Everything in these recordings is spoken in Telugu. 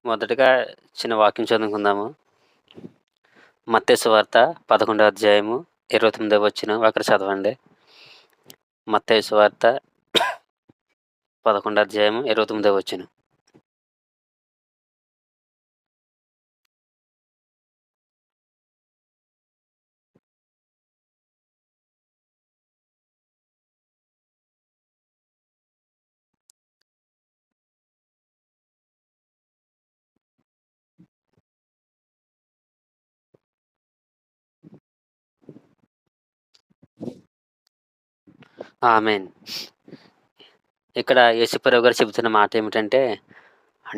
మొదటగా చిన్న వాక్యం చదువుకుందాము. మత్తయి సువార్త 11వ అధ్యాయము 29వ వచనం అక్కడ చదవండి. మత్తయి సువార్త 11వ అధ్యాయము 29వ వచనం. ఆమేన్. ఇక్కడ యేసుప్రభు గారు చెబుతున్న మాట ఏమిటంటే,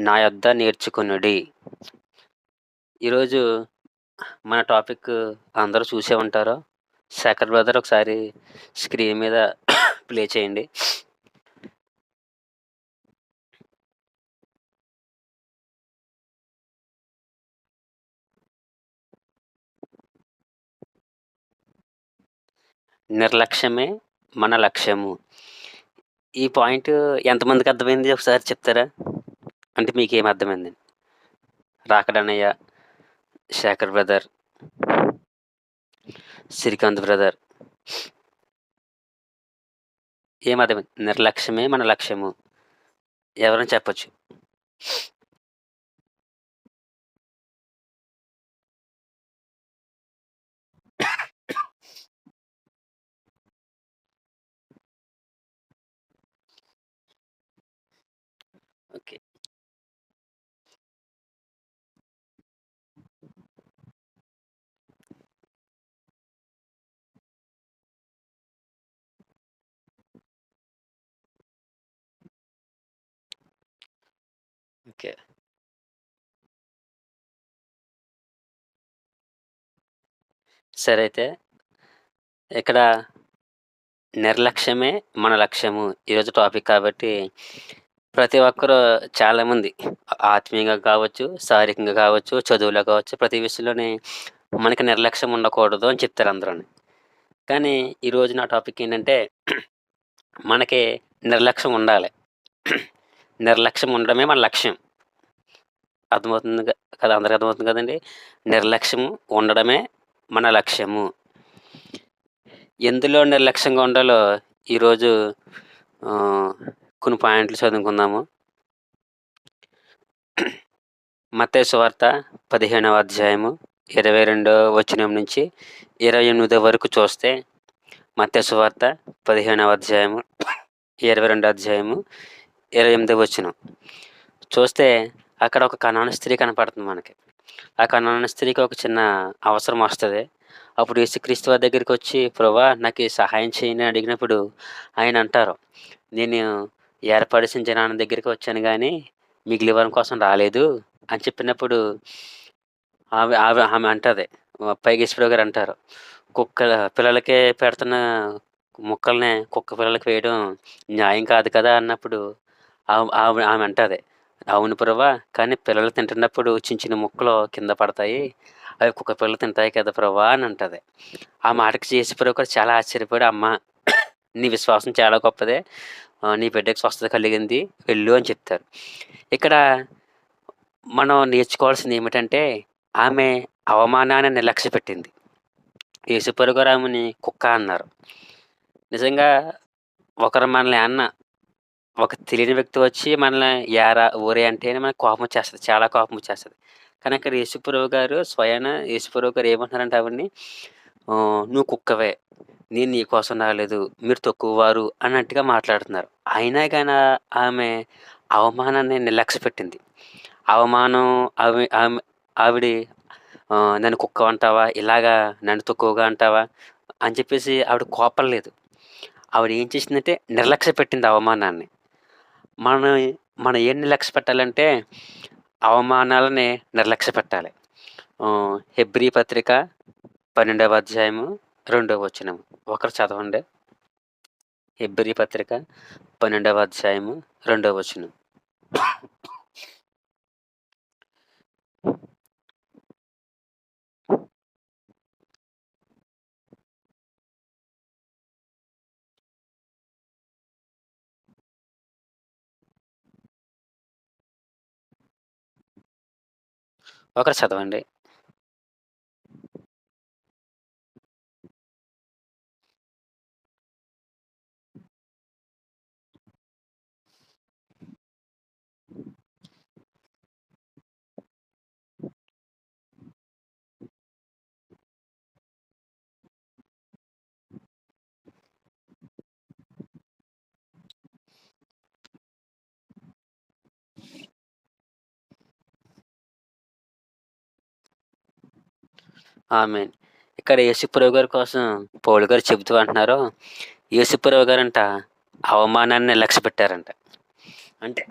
నా యొద్ద నేర్చుకొనుడి. ఈరోజు మన టాపిక్ అందరూ చూసే ఉంటారు. శేఖర్ బ్రదర్ ఒకసారి స్క్రీన్ మీద ప్లే చేయండి. నిర్లక్ష్యమే మన లక్ష్యము. ఈ పాయింట్ ఎంతమందికి అర్థమైంది ఒకసారి చెప్తారా? అంటే మీకేం అర్థమైందండి? రాకడన్నయ్య, శేఖర్ బ్రదర్, శ్రీకాంత్ బ్రదర్ ఏమర్థమైంది? నిర్లక్ష్యమే మన లక్ష్యము. ఎవరైనా చెప్పొచ్చు. ఓకే. ఓకే. సరే అయితే ఇక్కడ నిర్లక్ష్యమే మన లక్ష్యము ఈరోజు టాపిక్ కాబట్టి ప్రతి ఒక్కరు చాలామంది ఆత్మీయంగా కావచ్చు, శారీరకంగా కావచ్చు, చదువులో కావచ్చు, ప్రతి విషయంలోనే మనకి నిర్లక్ష్యం ఉండకూడదు అని చెప్తారు అందరూని. కానీ ఈరోజు నా టాపిక్ ఏంటంటే మనకి నిర్లక్ష్యం ఉండాలి. నిర్లక్ష్యం ఉండడమే మన లక్ష్యం. అర్థమవుతుంది కదా? అందరికి అర్థమవుతుంది కదండీ! నిర్లక్ష్యం ఉండడమే మన లక్ష్యము. ఎందులో నిర్లక్ష్యంగా ఉండాలో ఈరోజు కొన్ని పాయింట్లు చదువుకుందాము. మత్తయి సువార్త 15వ అధ్యాయము 22వ వచనం నుంచి 28 వరకు చూస్తే మత్తయి సువార్త 15వ అధ్యాయము 28వ వచనం చూస్తే అక్కడ ఒక కనాను స్త్రీ కనపడుతుంది మనకి. ఆ కనాను స్త్రీకి ఒక చిన్న అవసరం వస్తది. అప్పుడు యేసుక్రీస్తు వారి దగ్గరికొచ్చి, ప్రభువా నాకు ఈ సహాయం చేయని అడిగినప్పుడు ఆయన అంటారు, నేను ఏర్పరిచిన జనాన్ని దగ్గరికి వచ్చాను గానీ మిగిలిన వారి కోసం రాలేదు అని చెప్పినప్పుడు ఆమె అంటది. పైగా యేసుప్రభు గారు అంటారు, పిల్లలకే పెడుతున్న ముక్కల్ని కుక్క పిల్లలకి వేయడం న్యాయం కాదు కదా అన్నప్పుడు ఆమె అంటది, అవును ప్రభువా, కానీ పిల్లలు తింటున్నప్పుడు చిన్న చిన్న ముక్కలు కింద పడతాయి. అవి కుక్క పిల్లలు తింటాయి కదా ప్రభువా అని అంటది. ఆ మాటకి యేసుప్రభు గారు చాలా ఆశ్చర్యపోయి, అమ్మా నీ విశ్వాసం చాలా గొప్పదే. నీ బిడ్డకి స్వస్థత కలిగింది. వెళ్ళు అని చెప్తారు. ఇక్కడ మనం నేర్చుకోవాల్సింది ఏమిటంటే ఆమె అవమానాన్ని నిర్లక్ష్యపెట్టింది. యేసుప్రభు గారు ఆమెని కుక్క అన్నారు. నిజంగా ఒకరు మనల్ని ఒక తెలియని వ్యక్తి వచ్చి మనల్ని ఏరా, ఓరే అంటేనే మనకు కోపం వచ్చేస్తది. చాలా కోపం వచ్చేస్తది. కానీ అక్కడ యేసుప్రభు గారు స్వయాన యేసుప్రభు గారు ఏమంటున్నారంటే ఆవిడని, నువ్వు కుక్కవే. నేను నీ కోసం రాలేదు. మీరు తక్కువవారు అన్నట్టుగా మాట్లాడుతున్నారు. అయినా గాని ఆమె అవమానాన్ని నిర్లక్ష్యపెట్టింది. అవమానం ఆవిడ నన్ను కుక్క అంటావా? ఇలాగా నన్ను తక్కువగా అంటావా? అని చెప్పేసి ఆవిడ కోపడలేదు. ఆవిడ ఏం చేసిందంటే నిర్లక్ష్యపెట్టింది అవమానాన్ని. మనం మనం ఏం నిర్లక్ష్యపెట్టాలంటే అవమానాలని నిర్లక్ష్యపెట్టాలి. హెబ్రీ పత్రిక 12వ అధ్యాయము 2వ వచనం ఒకరు చదవండి. హెబ్రీ పత్రిక 12వ అధ్యాయము 2వ వచనం. ఒకరు చదవండి. ఆమేన్. ఇక్కడ యేసుప్రభు గారి కోసం పౌలు గారు చెబుతూ అంటున్నారు, యేసుప్రభు గారంట అవమానాన్ని లక్ష్యపెట్టారంట. అంటే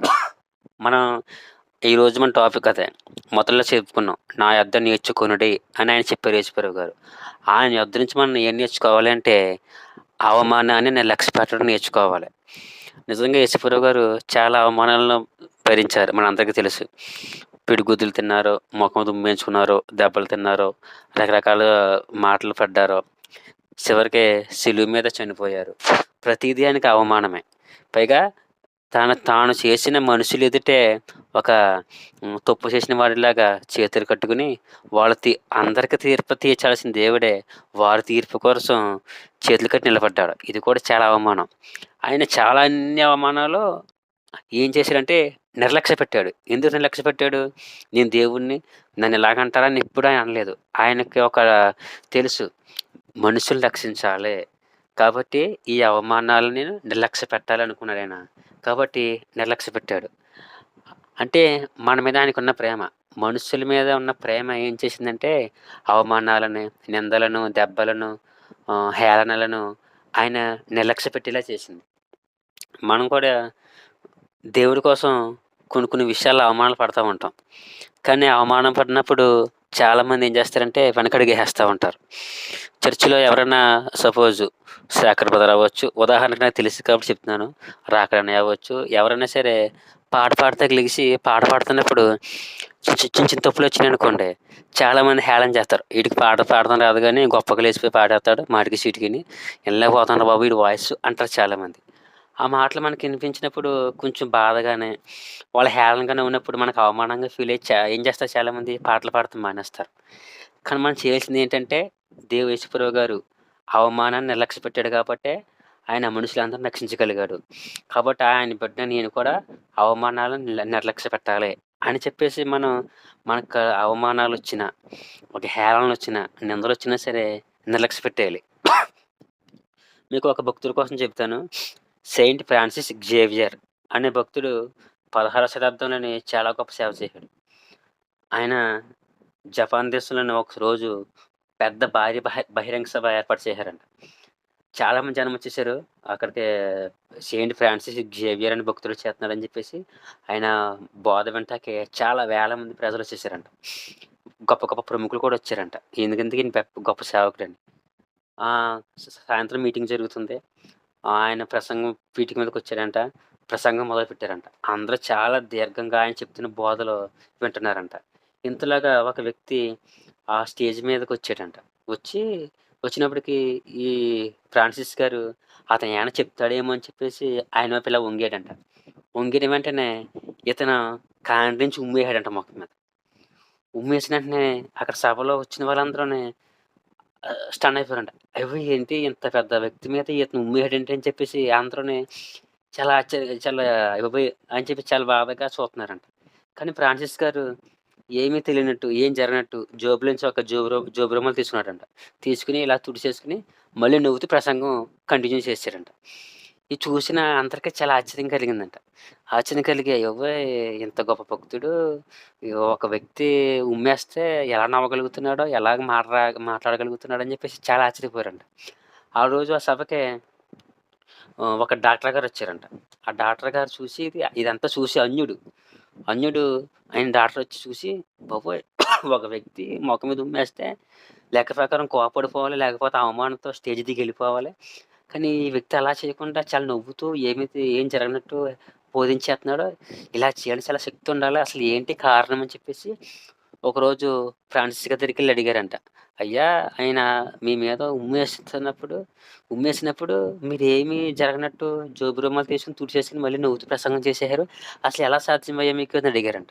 మనం ఈరోజు మన టాపిక్ అదే. మొదట్లో చెప్పుకున్నాం. నా యొద్ద నేర్చుకొనుడి అని ఆయన చెప్పారు యేసుప్రభు గారు. ఆయన యొద్ద నుంచి మనం ఏం నేర్చుకోవాలి అంటే, అవమానాన్ని లక్ష్యపెట్టడం నేర్చుకోవాలి. నిజంగా యేసుప్రభు గారు చాలా అవమానాలను భరించారు. మనందరికీ తెలుసు. పిడిగుద్దులు తిన్నారు, మొఖం దుమ్మేయించుకున్నారు, దెబ్బలు తిన్నారు, రకరకాల మాటలు పడ్డారు. చివరికి శిలువ మీద చనిపోయారు. ప్రతీదీ ఆయనకి అవమానమే. పైగా తాను చేసిన మనుషులు ఎదుటే ఒక తప్పు చేసిన వాడిలాగా చేతులు కట్టుకుని, వాళ్ళు అందరికి తీర్పు తీర్చాల్సిన దేవుడే వారి తీర్పు కోసం చేతులు కట్టి నిలబడ్డాడు. ఇది కూడా చాలా అవమానం. ఆయన చాలా అన్ని అవమానాలు ఏం చేశాడంటే నిర్లక్ష్య పెట్టాడు. ఎందుకు నిర్లక్ష్య పెట్టాడు? నేను దేవుడిని, నన్ను ఇలాగంటారని ఎప్పుడు ఆయన అనలేదు. ఆయనకి ఒక తెలుసు, మనుషుల్ని రక్షించాలి. కాబట్టి ఈ అవమానాలను నేను నిర్లక్ష్య పెట్టాలనుకున్నాడాయన. కాబట్టి నిర్లక్ష్య పెట్టాడు. అంటే మన మీద ఆయనకున్న ప్రేమ, మనుషుల మీద ఉన్న ప్రేమ ఏం చేసిందంటే అవమానాలని, నిందలను, దెబ్బలను, హేళనలను ఆయన నిర్లక్ష్య పెట్టేలా చేసింది. మనం కూడా దేవుడి కోసం కొన్ని కొన్ని విషయాల్లో అవమానాలు పడతా ఉంటాం. కానీ అవమానం పడినప్పుడు చాలామంది ఏం చేస్తారంటే వెనకడుగేసేస్తా ఉంటారు. చర్చిలో ఎవరైనా సపోజు శేఖర్ బ్రదర్ అవ్వచ్చు, ఉదాహరణకు నాకు తెలుసు కాబట్టి చెప్తున్నాను. రాకడన్నయ్య అవ్వచ్చు, ఎవరైనా సరే పాట పాడతాకి లెగిసి పాట పాడుతున్నప్పుడు చిన్న చిన్న తప్పులు వచ్చినాయనుకోండి, చాలామంది హేళన చేస్తారు. ఈడికి పాట పాడడం రాదు గానీ గొప్పగా లేచిపోయి పాడేస్తాడు మాటికి చీటికిని. వినలేకపోతున్నాడు బాబు ఈడి వాయిస్ అంటారు చాలామంది. ఆ మాటలు మనకి వినిపించినప్పుడు కొంచెం బాధగానే, వాళ్ళ హేళనగానే ఉన్నప్పుడు మనకు అవమానంగా ఫీల్ అయ్యి ఏం చేస్తారు చాలామంది పాటలు పాడటం మానేస్తారు. కానీ మనం చేయాల్సింది ఏంటంటే, యేసుప్రభు గారు అవమానాన్ని నిర్లక్ష్యపెట్టాడు కాబట్టే ఆయన మనుషులందరిని రక్షించగలిగాడు. కాబట్టి ఆయన బిడ్డ నేను కూడా అవమానాలను నిర్లక్ష్యపెట్టాలి అని చెప్పేసి మనకు అవమానాలొచ్చినా, ఒక హేళనలొచ్చినా, నిందలొచ్చినా సరే నిర్లక్ష్యపెట్టేయాలి. మీకు ఒక భక్తుడి కోసం చెప్తాను. సెయింట్ ఫ్రాన్సిస్ జేవియర్ అనే భక్తుడు 16వ శతాబ్దంలోనే చాలా గొప్ప సేవ చేశాడు. ఆయన జపాన్ దేశంలోని ఒకరోజు పెద్ద భారీ బహిరంగ సభ ఏర్పాటు చేశారంట. చాలామంది జనం వచ్చేసారు. అక్కడికి సెయింట్ ఫ్రాన్సిస్ జేవియర్ అనే భక్తుడు చేస్తున్నాడని చెప్పేసి ఆయన బోధ వినటానికి చాలా వేల మంది ప్రజలొచ్చేసారంట. గొప్ప గొప్ప ప్రముఖులు కూడా వచ్చారంట. ఎందుకంటే ఈయన గొప్ప సేవకుడని. సాయంత్రం మీటింగ్ జరుగుతుంది. ఆయన ప్రసంగం పీఠిక మీదకొచ్చాడంట. ప్రసంగం మొదలుపెట్టారంట. అందరూ చాలా దీర్ఘంగా ఆయన చెప్తున్న బోధలు వింటున్నారంట. ఇంతలాగా ఒక వ్యక్తి ఆ స్టేజ్ మీదకొచ్చాడంట. వచ్చినప్పటికి ఈ ఫ్రాన్సిస్ గారు అతను ఏమైనా చెప్తాడేమో అని చెప్పేసి ఆయన వైపు ఇలా వంగాడంట. వంగిన వెంటనే ఇతను కాండ్రించి ఉమ్మేసాడంట మొఖం మీద. ఉమ్మేసిన వెంటనే అక్కడ సభలో వచ్చిన వాళ్ళందరూని స్టన్ అయిపోయారంట. ఏంటి ఇంత పెద్ద వ్యక్తి మీద ఇతను ఉమ్మేసాడేంటి అని చెప్పేసి అందరూని చాలా అయ్యబాబోయ్! అని చెప్పి చాలా బాధగా చూత్తన్నారంట. కానీ ఫ్రాన్సిస్ గారు ఏమీ తెలియనట్టు, ఏం జరగనట్టు జేబులోంచి ఒక జేబు రుమాలు తీసుకున్నాడంట. తీసుకొని ఇలా తుడిచేసుకొని మళ్ళీ నవ్వుతూ ప్రసంగం కంటిన్యూ చేశారంట. ఇది చూసిన అందరికి చాలా ఆశ్చర్యం కలిగిందంట. ఆశ్చర్యం కలిగి అయ్యబాబోయ్! ఇంత గొప్ప భక్తుడు ఒక వ్యక్తి ఉమ్మేస్తే ఎలా నవ్వగలుగుతున్నాడో, ఎలాగ మాట్లాడగలుగుతున్నాడని చెప్పేసి చాలా ఆశ్చర్యపోయారంట. ఆ రోజు ఆ సభకి ఒక డాక్టర్ గారొచ్చారంట. ఆ డాక్టర్ గారు చూసి ఇదంతా చూసి అన్యుడు ఆయన డాక్టర్ వచ్చి చూసి, బాబోయ్! ఒక వ్యక్తి మొఖం మీద ఉమ్మేస్తే లెక్క ప్రకారం కోప్పడిపోవాలి, లేకపోతే అవమానంతో స్టేజ్ దిగి ఎళ్ళిపోవాలి. కానీ ఈ వ్యక్తి అలా చేయకుండా చాలా నవ్వుతూ ఏం జరగనట్టు బోధించేత్తన్నాడు. ఇలా చేయాలంటే చాలా శక్తి ఉండాలి. అసలు ఏంటి కారణం అని చెప్పేసి ఒకరోజు ఫ్రాన్సిస్ గారి దగ్గరికెళ్ళి అడిగారంట. అయ్యా! ఆయన మీ మీద ఉమ్మేసినప్పుడు మీరేమీ జరగనట్టు జేబు రుమాలు తీసుకొని తుడిచేసుకొని మళ్ళీ నవ్వుతూ ప్రసంగం చేసేశారు. అసలు ఎలా సాధ్యమయ్యా మీకు అని అడిగారంట.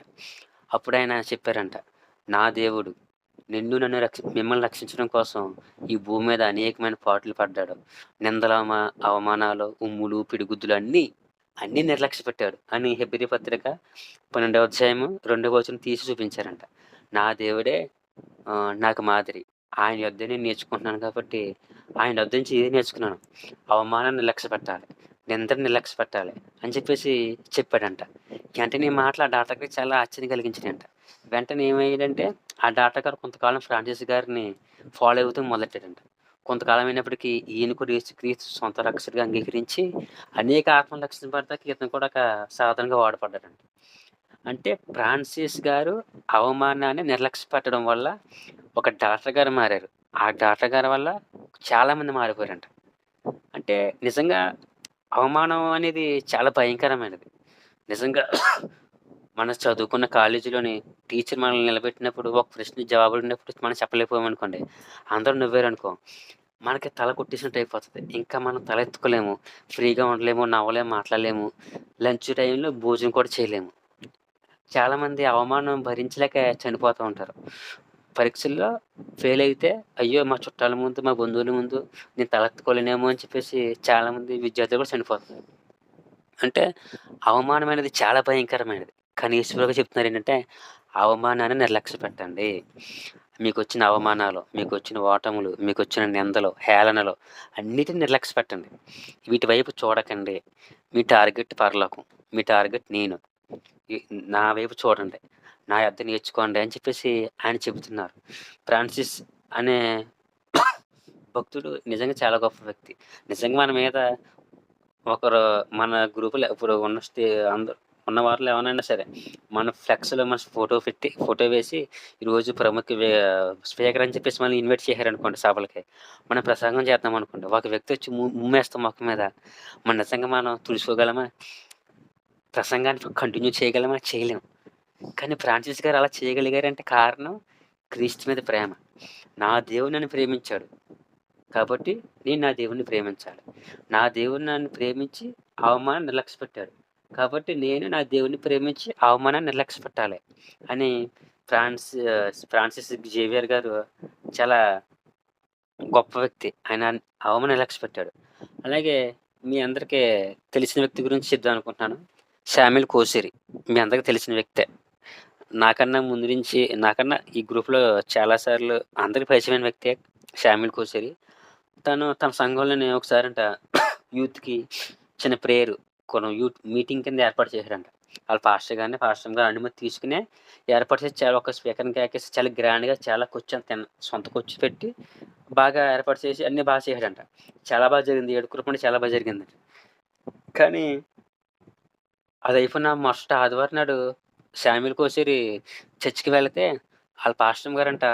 అప్పుడాయన చెప్పారంట. నా దేవుడు మిమ్మల్ని రక్షించడం కోసం ఈ భూమి మీద అనేకమైన పాటులు పడ్డాడు. నిందలు, అవమానాలు, ఉమ్ములు, పిడిగుద్దులు అన్నీ నిర్లక్ష్య పెట్టాడు అని హెబ్రీ పత్రిక 12వ అధ్యాయము 2వ వచనం తీసి చూపించారంట. నా దేవుడే నాకు మాదిరి. ఆయన యొద్ద నేను నేర్చుకుంటున్నాను కాబట్టి ఆయన యొద్ద నుంచి ఇది నేర్చుకున్నాను. అవమానాన్ని లక్ష్య పెట్టాలి, నిందను నిర్లక్ష్య పెట్టాలి అని చెప్పాడంట. వెంటనే ఈ మాటలు ఆ డాక్టర్ గారికి చాలా ఆశ్చర్యం కలిగించినాయంట. వెంటనే ఏమయ్యాడంటే ఆ డాక్టర్ గారు కొంతకాలం ఫ్రాన్సిస్ గారిని ఫాలో అవుతూ మొదలెట్టాడంట. కొంతకాలం అయినప్పటికీ ఈయన కూడా యేసుక్రీస్తు సొంత రక్షకుడిగా అంగీకరించి అనేక ఆత్మలు రక్షించబడటానికి ఇతను కూడా ఒక సాధనంగా వాడపడ్డాడంట. అంటే ఫ్రాన్సిస్ గారు అవమానాన్ని నిర్లక్ష్య పెట్టడం వల్ల ఒక డాక్టర్ గారు మారారు. ఆ డాక్టర్ గారి వల్ల చాలామంది మారిపోయారంట. అంటే నిజంగా అవమానం అనేది చాలా భయంకరమైనది. నిజంగా మనం చదువుకున్న కాలేజీలోని టీచర్ మనల్ని నిలబెట్టినప్పుడు ఒక ప్రశ్నకి జవాబులు ఉన్నప్పుడు మనం చెప్పలేకపోయామనుకోండి, అందరూ నవ్వారనుకో, మనకి తల కొట్టేసినట్టు అయిపోతుంది. ఇంకా మనం తల ఎత్తుకోలేము, ఫ్రీగా ఉండలేము, నవ్వలేము, మాట్లాడలేము, లంచ్ టైంలో భోజనం కూడా చేయలేము. చాలామంది అవమానం భరించలేక చనిపోతూ ఉంటారు. పరీక్షల్లో ఫెయిల్ అయితే అయ్యో మా చుట్టాల ముందు, మా బంధువుల ముందు నేను తలెత్తుకోలేనేమో అని చాలామంది విద్యార్థులు కూడా చనిపోతారు. అంటే అవమానం అనేది చాలా భయంకరమైనది. కానీ ఈశ్వరుగా చెప్తున్నారు ఏంటంటే, అవమానాన్ని నిర్లక్ష్య పెట్టండి. మీకొచ్చిన అవమానాలు, మీకొచ్చిన ఓటములు, మీకొచ్చిన నిందలు, హేళనలు అన్నిటిని నిర్లక్ష్య పెట్టండి. వీటి వైపు చూడకండి. మీ టార్గెట్ పరలోకం, మీ టార్గెట్ నేను. నా వైపు చూడండి, నా యొద్ద నేర్చుకోండి అని ఆయన చెబుతున్నారు. ఫ్రాన్సిస్ అనే భక్తుడు నిజంగా చాలా గొప్ప వ్యక్తి. నిజంగా మన మీద మన గ్రూప్‌లో ఇప్పుడు ఉన్న వారిలో ఎవరైనా సరే, మన ఫ్లెక్స్‌లో మన ఫోటో వేసి ఈరోజు ప్రముఖ స్పీకర్ అని మనల్ని ఇన్వైట్ చేశారనుకోండి సభలకి. మనం ప్రసంగం చేద్దామనుకోండి. ఒక వ్యక్తి వచ్చి ఉమ్మేస్తాం మొఖం మీద. నిజంగా మనం తుడుచుకోగలమా? ప్రసంగాన్ని కంటిన్యూ చేయగలమా? చేయలేం. కానీ ఫ్రాన్సిస్ గారు అలా చేయగలిగారంటే కారణం క్రీస్తు మీద ప్రేమ. నా దేవుడు నన్ను ప్రేమించాడు కాబట్టి నేను నా దేవుడిని ప్రేమించాలి. నా దేవుడు నన్ను ప్రేమించి అవమానాన్ని నిర్లక్ష్య పెట్టాడు. కాబట్టి నేను నా దేవుడిని ప్రేమించి అవమానాన్ని నిర్లక్ష్య పెట్టాలి అని ఫ్రాన్సిస్ జేవియర్ గారు చాలా గొప్ప వ్యక్తి. ఆయన అవమానం నిర్లక్ష్య పెట్టాడు. అలాగే మీ అందరికీ తెలిసిన వ్యక్తి గురించి చెప్దాం అనుకుంటున్నాను. శామ్యూల్ కోసిరి మీ అందరికీ తెలిసిన వ్యక్తే. నాకన్నా ఈ గ్రూప్‌లో చాలా సార్లు అందరికి పరిచయమైన వ్యక్తే శామ్యూల్ కోసిరి. తన సంఘంలోనే ఒకసారంట యూత్‌కి చిన్న ప్రేయర్ యూత్ మీటింగ్ కింద ఏర్పాటు చేశారంట. వాళ్ళ పాస్టర్ గారు అనుమతి తీసుకునే ఏర్పాటు చేసి చాలా ఒక స్పీకర్‌ని కేకేసి చాలా గ్రాండ్‌గా చాలా సొంత ఖర్చు పెట్టి బాగా ఏర్పాటు చేసి అన్నీ బాగా చేశాడంట. చాలా బాగా జరిగింది. ఏడుగురు పండుగ చాలా బాగా జరిగిందంట. కానీ అది అయిపోయిన మరుసటి ఆదివారం నాడు శామ్యూల్ కోసిరి చర్చికి వెళితే వాళ్ళ పాస్టర్ గారంట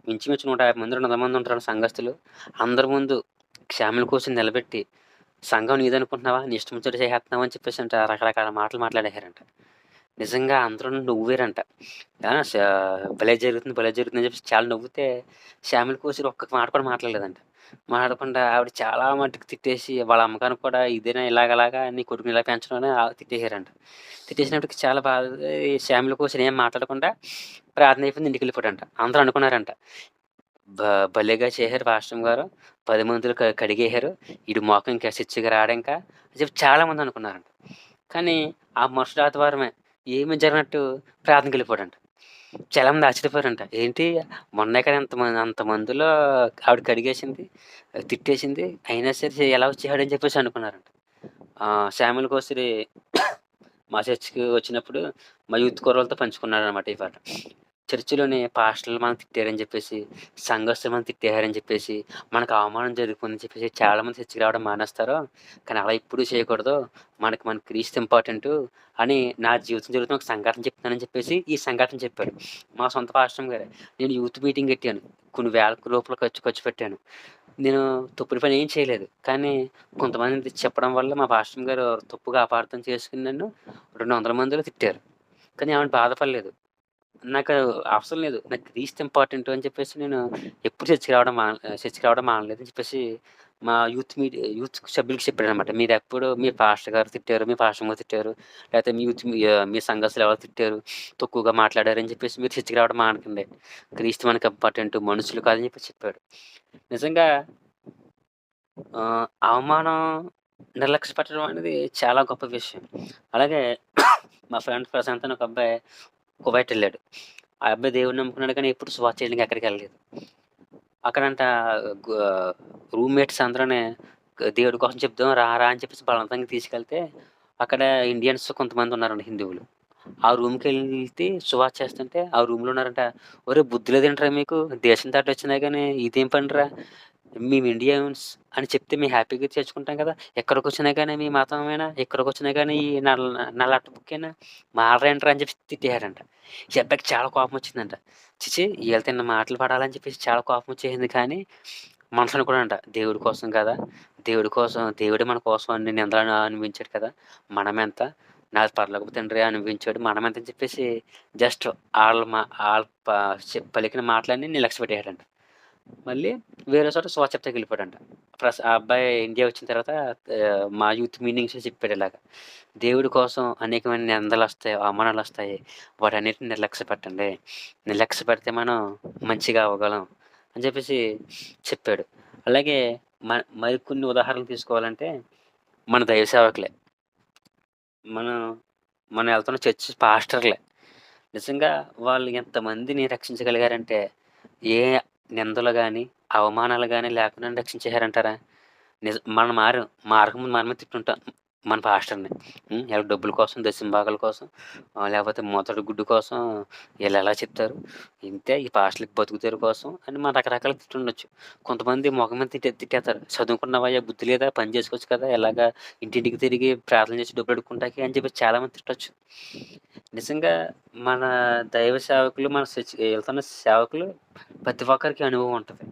ఇంచుమించు 150 మంది, 200 మంది ఉంటారు సంఘస్థులు. అందరి ముందు శామ్యూల్ కోసిరిని నిలబెట్టి, సంఘం నీదనుకుంటున్నావా? నీ ఇష్టం వచ్చినట్టు చేసేస్తున్నావు అని రకరకాల మాటలు మాట్లాడేశారంట. నిజంగా అందరూ నవ్వారంట. భలే జరుగుతుంది అని చాలా నవ్వితే శామ్యూల్ కోసిరి ఒక్క మాట కూడా మాట్లాడలేదంట. మాట్లాడకుండా ఆవిడ చాలా మట్టుకు తిట్టేసి వాళ్ళ అమ్మగారిని కూడా ఇదేనా ఇలాగలాగా నీ కొడుకుని ఇలా పెంచడం అని తిట్టేశారంట. తిట్టేసినప్పటికి చాలా బాధ శామ్యూల్ కోసిరి ఏం మాట్లాడకుండా ప్రార్థన అయిపోయింది, ఇంటికి వెళ్ళిపోయాడంట. అందరూ అనుకున్నారంట భలేగా చేశారు పాస్టర్ గారు, 10 మందిలో కడిగేశారు, ఈడు మోకం ఇంకా చర్చికి రాడింకా అని చెప్పి చాలామంది అనుకున్నారంట. కానీ ఆ మరుసటి ఆదివారమే ఏమి జరిగినట్టు ప్రార్థనకి వెళ్ళిపోయాడంట. చాలామంది ఆశ్చర్యపోయారంట. ఏంటి మొన్నే కదా అంతమందిలో ఆవిడ కడిగేసింది, తిట్టేసింది, అయినా సరే ఎలా వచ్చేసాడని చెప్పేసి అనుకున్నారంట. శామ్యూల్ కోసిరి మా చర్చికి వచ్చినప్పుడు మా యూత్ కుర్రోళ్ళతో పంచుకున్నాడనమాట ఈ పాట. చర్చిలోని పాస్టర్లు మనం తిట్టారని చెప్పేసి, సంఘస్థులు మనం తిట్టేశారని చెప్పేసి, మనకు అవమానం జరుగుతుందని చెప్పేసి చాలామంది చర్చికి రావడం మానేస్తారు. కానీ అలా ఎప్పుడూ చేయకూడదు. మన క్రీస్తు ఇంపార్టెంటు అని నా జీవితం జరుగుతున్న ఒక సంఘటన చెప్తున్నానని చెప్పేసి ఈ సంఘటన చెప్పాడు. మా సొంత పాస్టర్ గారే. నేను యూత్ మీటింగ్ పెట్టాను. కొన్ని వేల రూపాయలు ఖర్చు పెట్టాను. నేను తప్పుడు పని ఏం చేయలేదు. కానీ కొంతమంది చెప్పడం వల్ల మా పాస్టర్ గారు తప్పుగా అపార్థం చేసుకుని నన్ను 200 మందిలో తిట్టారు. కానీ ఆవిడ బాధపడలేదు. నాకు అవసరం లేదు. నాకు క్రీస్తు ఇంపార్టెంటు అని చెప్పేసి నేను ఎప్పుడు చర్చికి రావడం మానలేదు అని చెప్పేసి మా యూత్ సభ్యులకి చెప్పాడనమాట. మీరెప్పుడు మీ పాస్టర్ గారు తిట్టారు, మీ పాస్టరమ్మ తిట్టారు, లేతే మీ సంఘస్థులు ఎవరో తిట్టారు, తక్కువగా మాట్లాడారని చెప్పేసి మీరు చర్చికి రావడం మానకండి. క్రీస్తు మనకి ఇంపార్టెంటు, మనుషులు కాదని చెప్పేసి చెప్పాడు. నిజంగా అవమానం, నిర్లక్ష్య పెట్టడం అనేది చాలా గొప్ప విషయం. అలాగే మా ఫ్రెండ్ ప్రశాంత్ అని ఒక అబ్బాయి కువైట్ ఎళ్ళాడు. ఆ అబ్బాయి దేవుడిని నమ్ముకున్నాడు కానీ ఎప్పుడు సువార్త చేయడానికి ఎక్కడికెళ్ళలేదు. అక్కడంట గు రూమ్‌మేట్స్ అందరూని దేవుడి కోసం చెప్దాం రా, రా అని చెప్పేసి బలవంతంగా తీసుకెళ్తే, అక్కడ ఇండియన్స్ కొంతమందున్నారండి హిందువులు. ఆ రూమ్‌కెళ్తే సువార్త చేస్తుంటే ఆ రూమ్‌లో ఉన్నారంట. "ఒరేయ్! బుద్ధి లేదేంట్రా మీకు? దేశం దాటొచ్చినా గాని ఇదేం పనిరా? మేము ఇండియన్స్ అని చెప్తే మేము హ్యాపీగా చేర్చుకుంటాం కదా! ఎక్కడికొచ్చినా గాని మీ మతమేనా? ఎక్కడికొచ్చినా గాని ఈ నల్లట్ట బుక్కేనా? మారరేంట్రా" అని చెప్పేసి తిట్టేసారంట. ఈ అబ్బాయికి చాలా కోపమొచ్చిందంట. ఛీ! ఈళ్ళతో ఇన్ని మాటలు పడాలని చెప్పేసి చాలా కోపమొచ్చేసింది కానీ, మనసులో అనుకున్నాడంట దేవుడి కోసం కదా! దేవుడి కోసం దేవుడే మన కోసం అన్ని నిందలను అనుభవించాడు కదా! మనమెంత? నాది పరలోకపు తండ్రి అనుభవించాడు. మనమెంత అని చెప్పేసి జస్ట్ ఆళ్ళ మా ఆళ్ళు ప పలికిన మాటలన్నీ నిర్లక్ష్య పెట్టేసాడంట. మళ్ళీ వేరే చోట చెప్తాకెళ్ళిపోయాడంట. ఆ అబ్బాయి ఇండియా వచ్చిన తర్వాత మా యూత్ మీటింగ్స్‌లో చెప్పాడు ఇలాగ. దేవుడి కోసం అనేకమైన నిందలొస్తాయి, అవమానాలొస్తాయి. వాటన్నిటిని నిర్లక్ష్య పెట్టండి. నిర్లక్ష్య పెడితే మనం మంచిగా అవ్వగలం అని చెప్పేసి చెప్పాడు. అలాగే మరికొన్ని ఉదాహరణలు తీసుకోవాలంటే మన దైవ సేవకులే. మనం మనం ఎళ్తున్న చర్చ్ పాస్టర్‌లే. నిజంగా వాళ్ళు ఎంతమందిని రక్షించగలిగారంటే, ఏ నిందలు గాని, అవమానాలు గాని లేకుండానే రక్షించేసారంటారా? మనం మారకముందు మనమే తిట్టుంటాం మన పాస్టర్‌ని. ఈళ్ళ డబ్బుల కోసం, దశంభాగాల కోసం, లేపోతే మూతడు గుడ్డు కోసం ఈళ్ళెలా చెప్తారు? ఇంతే ఈ పాస్టర్‌లకి బతుకు తెరువు కోసం అని మనం రకరకాలుగా తిట్టుండొచ్చు. కొంతమంది మొఖం మీద తిట్టేత్తారు. చదువుకున్నావయ్యా, బుద్ధి లేదా? పని చేసుకోవచ్చు కదా! ఎలాగా ఇంటింటికి తిరిగి ప్రార్థన చేసి డబ్బులు అడుక్కుంటాకి అని చెప్పేసి చాలామంది తిట్టొచ్చు. నిజంగా మన దైవ సేవకులు, మన ఎళ్తున్న సేవకులు ప్రతి ఒక్కరికి అనుభవం ఉంటది.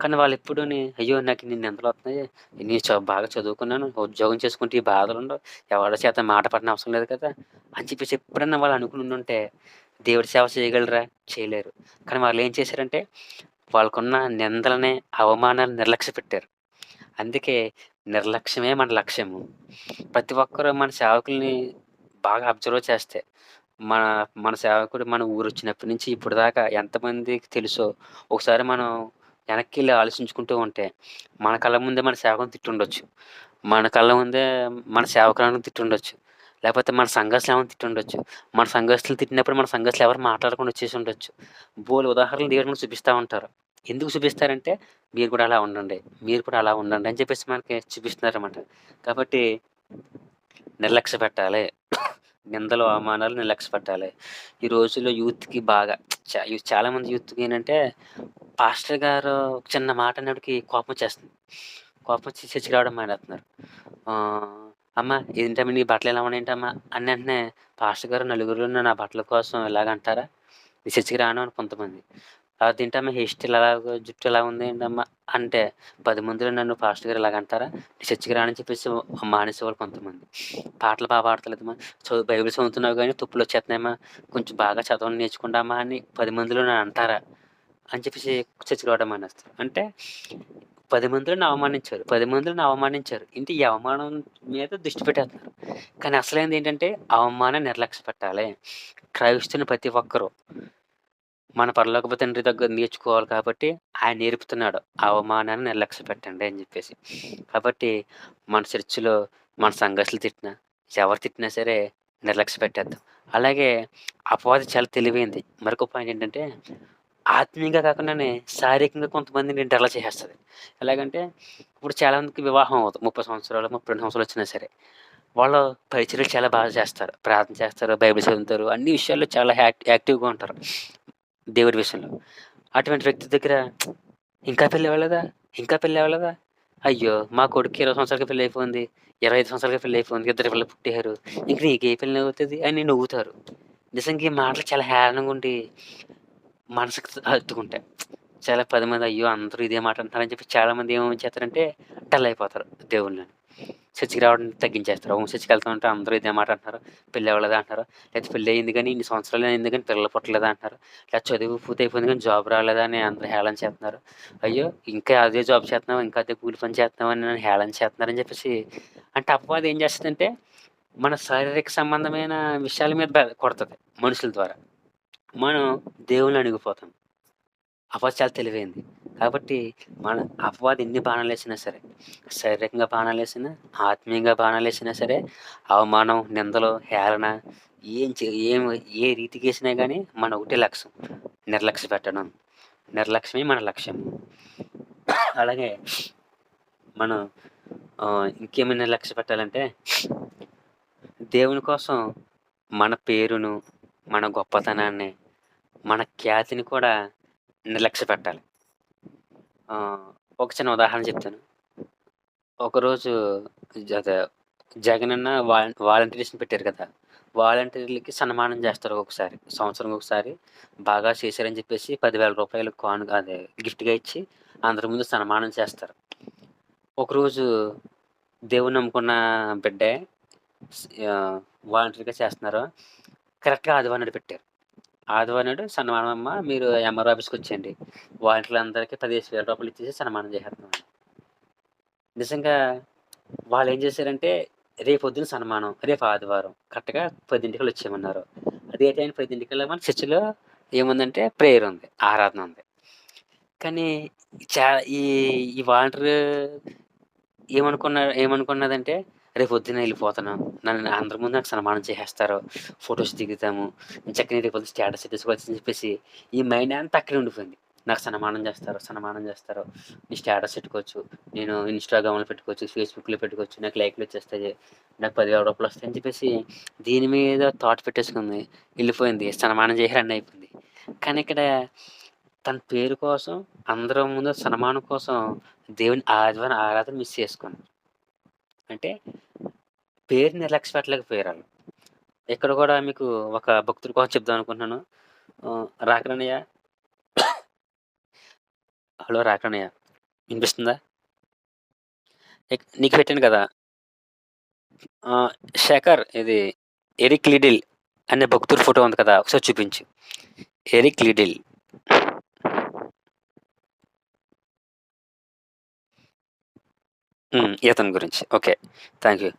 కానీ వాళ్ళెప్పుడూని అయ్యో! నాకు ఇన్ని నిందలొత్తన్నాయి. నేను బాగా చదువుకున్నాను. ఉద్యోగం చేసుకుంటే ఈ బాధలుండవు. ఎవరి చేత మాట పడనవసరం అవసరం లేదు కదా! అని చెప్పేసి ఎప్పుడన్నా వాళ్ళు అనుకునుండుంటే దేవుడి సేవ చేయగలరా? చేయలేరు. కానీ వాళ్ళేం చేశారంటే వాళ్ళకున్న నిందలని, అవమానాన్ని నిర్లక్ష్య పెట్టారు. అందుకే నిర్లక్ష్యమే మన లక్ష్యము. ప్రతి ఒక్కరు మన సేవకుల్ని బాగా అబ్జర్వ్ చేస్తే మన మన సేవకుడు మన ఊరొచ్చినప్పటి నుంచి ఇప్పటిదాకా ఎంతమందికి తెలుసో ఒకసారి మనం వెనక్కెళ్ళి ఆలోచించుకుంటూ ఉంటే, మన కళ్ళ ముందే మన సేవకుడిని తిట్టుండొచ్చు. మన కళ్ళ ముందే మన సేవకురాలిని తిట్టుండొచ్చు. లేపోతే మన సంఘస్థులు ఏమైనా తిట్టుండొచ్చు. మన సంఘస్థులు తిట్టినప్పుడు మన సంఘస్థులు ఎవరు మాట్లాడకుండా వచ్చేసుండొచ్చు. బోలెడు ఉదాహరణలు దేవుడు మనకు చూపిస్తా ఉంటారు. ఎందుకు చూపిస్తారంటే, మీరు కూడా అలా ఉండండి. మీరు కూడా అలా ఉండండి అని చెప్పేసి మనకి చూపిస్తున్నారనమాట. కాబట్టి నిర్లక్ష్య పెట్టాలి. నిందలు, అవమానాలు నిర్లక్ష్య పెట్టాలి. ఈ రోజుల్లో యూత్‌కి బాగా చాలామంది యూత్‌కి ఏంటంటే, పాస్టర్ గారు ఒక చిన్న మాట అన్నప్పటికి కోపమొచ్చేస్తుంది. కోపమొచ్చి చర్చికి రావడం మానేత్తన్నారు. "అమ్మ ఏంటమ్మా నీ బట్టలు ఇలా ఉన్నాయేంటమ్మా" అన్న వెంటనే పాస్టర్ గారు నలుగురిలో నా బట్టల కోసం ఇలాగంటారా? నేను చర్చికి రాను అని కొంతమంది. "అదేంటమ్మా హెయిర్ స్టైల్ అలాగా జుట్టు ఇలా ఉందేంటమ్మా" అంటే 10 మందిలో నన్ను పాస్టర్ గారు ఇలాగంటారా? నేను చర్చికి రానని చెప్పేసి మానేసేవాళ్ళు కొంతమంది. పాటలు పాడతలేదమ్మా, బైబిల్ చదువుతున్నావు గానీ తుప్పులొచ్చేత్తన్నాయమ్మా, కొంచెం బాగా చదవడం నేర్చుకోండమ్మా అని 10 మందిలో నన్నంటారా? అని చెప్పేసి చర్చికి రావడం మానేస్తారు. అంటే 10 మందిలో నన్ను అవమానించారు. 10 మందిలో నన్ను అవమానించారు. ఏంటి ఈ అవమానం మీద దృష్టి పెట్టేత్తన్నారు. కానీ అసలైందేంటంటే అవమానం నిర్లక్ష్య పెట్టాలి. క్రైస్తవుని ప్రతి ఒక్కరు మన పరలోకపు తండ్రి దగ్గర నేర్చుకోవాలి కాబట్టి ఆయన నేర్పుతున్నాడు. అవమానాన్ని నిర్లక్ష్య పెట్టండి అని జెప్పేసి. కాబట్టి మన చర్చిలో మన సంఘస్థులు తిట్టినా, ఎవరు తిట్టినా సరే నిర్లక్ష్య పెట్టేద్దాం. అలాగే అపవాది చాలా తెలివైంది. మరొక పాయింట్ ఏంటంటే ఆత్మీయంగా కాకుండానే శారీరకంగా కొంతమందిని డల్లా చేసేస్తది. ఎలాగంటే ఇప్పుడు చాలామందికి వివాహం అవ్వదు. 30 సంవత్సరాలు, 32 సంవత్సరాలు వచ్చినా సరే. వాళ్ళు పరిచర్యలు చాలా బాగా చేస్తారు. ప్రార్థన చేస్తారు, బైబిల్ చదువుతారు. అన్ని విషయాల్లో చాలా యాక్టివ్‌గా ఉంటారు. దేవుడి విషయంలో. అటువంటి వ్యక్తి దగ్గర ఇంకా పెళ్లి అవ్వలేదా? ఇంకా పెళ్లి అవ్వలేదా? అయ్యో! మా కొడుక్కి 20 సంవత్సరాలకే పెళ్లయిపోయింది. 25 సంవత్సరాలకే పెళ్లయిపోయింది. ఇద్దరు పిల్లలు పుట్టారు. ఇంక నీకే పెళ్లవుతది అని నవ్వుతారు. నిజంగా ఈ మాటలు చాలా హేళనగుండి మనసుకి హత్తుకుంటాయి. చాలా 10 మంది అయ్యో! అందరూ ఇదే మాట అంటున్నారని చెప్పి చాలామంది ఏం చేస్తారంటే డల్ అయిపోతారు దేవుళ్ళని. చర్చికి రావడం తగ్గించేస్తారు. హోమ్ చర్చికి వెళ్తా ఉంటే అందరూ ఇదే మాట అంటున్నారు. పెళ్లి అవ్వలేదా అంటున్నారు. లేకపోతే పెళ్లి అయింది కానీ ఇన్ని సంవత్సరాలు అయింది కానీ పిల్లలు పుట్టలేదా అంటున్నారు. లేకపోతే చదువు పూర్తయిపోయింది కానీ జాబ్ రాలేదా అని అందరూ హేళన చేస్తున్నారు. అయ్యో! ఇంకా అదే జాబ్ చేస్తున్నావు, ఇంకా అదే కూలి పని చేస్తున్నావు అని నన్ను హేళన చేస్తున్నారని చెప్పేసి అంటే అపవాది ఏం చేస్తదంటే మన శారీరక సంబంధమైన విషయాల మీద కొడతది మనుషుల ద్వారా. మనం దేవుళ్ళని అణిగిపోతాం. అపవాది చాలా తెలివైంది. కాబట్టి మన అపవాది ఎన్ని బాణాలేసినా సరే, శారీరకంగా బాణాలేసినా, ఆత్మీయంగా బాణాలేసినా సరే, అవమానం, నిందలు, హేళన ఏం ఏ రీతికేసినా గానీ మన ఒకటే లక్ష్యం నిర్లక్ష్య పెట్టడం. నిర్లక్ష్యమే మన లక్ష్యం. అలాగే మనం ఇంకేమైనా లక్ష్య పెట్టాలంటే దేవుని కోసం మన పేరును, మన గొప్పతనాన్ని, మన ఖ్యాతిని కూడా నిర్లక్ష్య పెట్టాలి. ఒక చిన్న ఉదాహరణ చెప్తాను. ఒకరోజు అదే జగనన్న వాలంటీర్స్‌ని పెట్టారు కదా! వాలంటీర్లకి సన్మానం చేస్తారు ఒక్కొక్కసారి. సంవత్సరానికి ఒకసారి బాగా చేశారని చెప్పేసి రూ. 10,000 అదే గిఫ్ట్‌గా ఇచ్చి అందరి ముందు సన్మానం చేస్తారు. ఒకరోజు దేవుడిని నమ్ముకున్న బిడ్డే వాలంటీర్‌గా చేస్తున్నారు. కరెక్ట్‌గా ఆదివారం నాడు పెట్టారు. ఆదివారం నాడు సన్మానం అమ్మ మీరు ఎంఆర్ఓ ఆఫీస్‌కొచ్చేయండి. వాలంటీర్లందరికీ రూ. 15,000 ఇచ్చేసి సన్మానం చేసేస్తున్నామని. నిజంగా వాళ్ళేం చేశారంటే రేపొద్దున సన్మానం, రేపు ఆదివారం కరెక్ట్‌గా 10:00కల్లా వచ్చేయమన్నారు. అదే టైం 10:00కల్లా మన చర్చిలో ఏముందంటే ప్రేయర్ ఉంది. ఆరాధన ఉంది. కానీ చా ఈ ఈ వాలంటీర్ ఏమనుకున్నదంటే రేపొద్దున ఎళ్ళిపోతాను. నన్ను అందరి ముందు నాకు సన్మానం చేసేస్తారు. ఫోటోస్ దిగుతాము. చక్కని రేపొద్దున స్టేటస్ ఎట్టేసుకోవచ్చని చెప్పేసి ఈ మైండ్ అంతా అక్కడే ఉండిపోయింది. నాకు సన్మానం చేస్తారు. నీ స్టేటస్ పెట్టుకోవచ్చు. నేను ఇన్‌స్టాగ్రామ్‌లో పెట్టుకోవచ్చు. ఫేస్‌బుక్‌లో పెట్టుకోవచ్చు. నాకు లైక్‌లు వచ్చేస్తాయి. నాకు రూ. 10,000 వస్తాయని చెప్పేసి దీని మీద థాట్ పెట్టేసుకుంది. ఎళ్ళిపోయింది. సన్మానం చేశారని అయిపోయింది. కానీ ఇక్కడ తన పేరు కోసం అందరి ముందు సన్మానం కోసం దేవుని ఆదివారం ఆరాధన మిస్ చేసుకుంది. అంటే పేరు నిర్లక్ష్య పెట్టలేకపోయారాళ్ళు. ఇక్కడ కూడా మీకు ఒక భక్తుడి కోసం చెప్దాం అనుకుంటున్నాను. రాకరన్నయ్య హలో రాకరన్నయ్య వినిపిస్తుందా? నీకు పెట్టాను కదా! శేఖర్ ఇది ఎరిక్ లిడిల్ అనే భక్తుడి ఫోటో ఉంది కదా! ఒకసారి చూపించు. Eric Liddell. ఇతని గురించి. ఓకే. Thank you.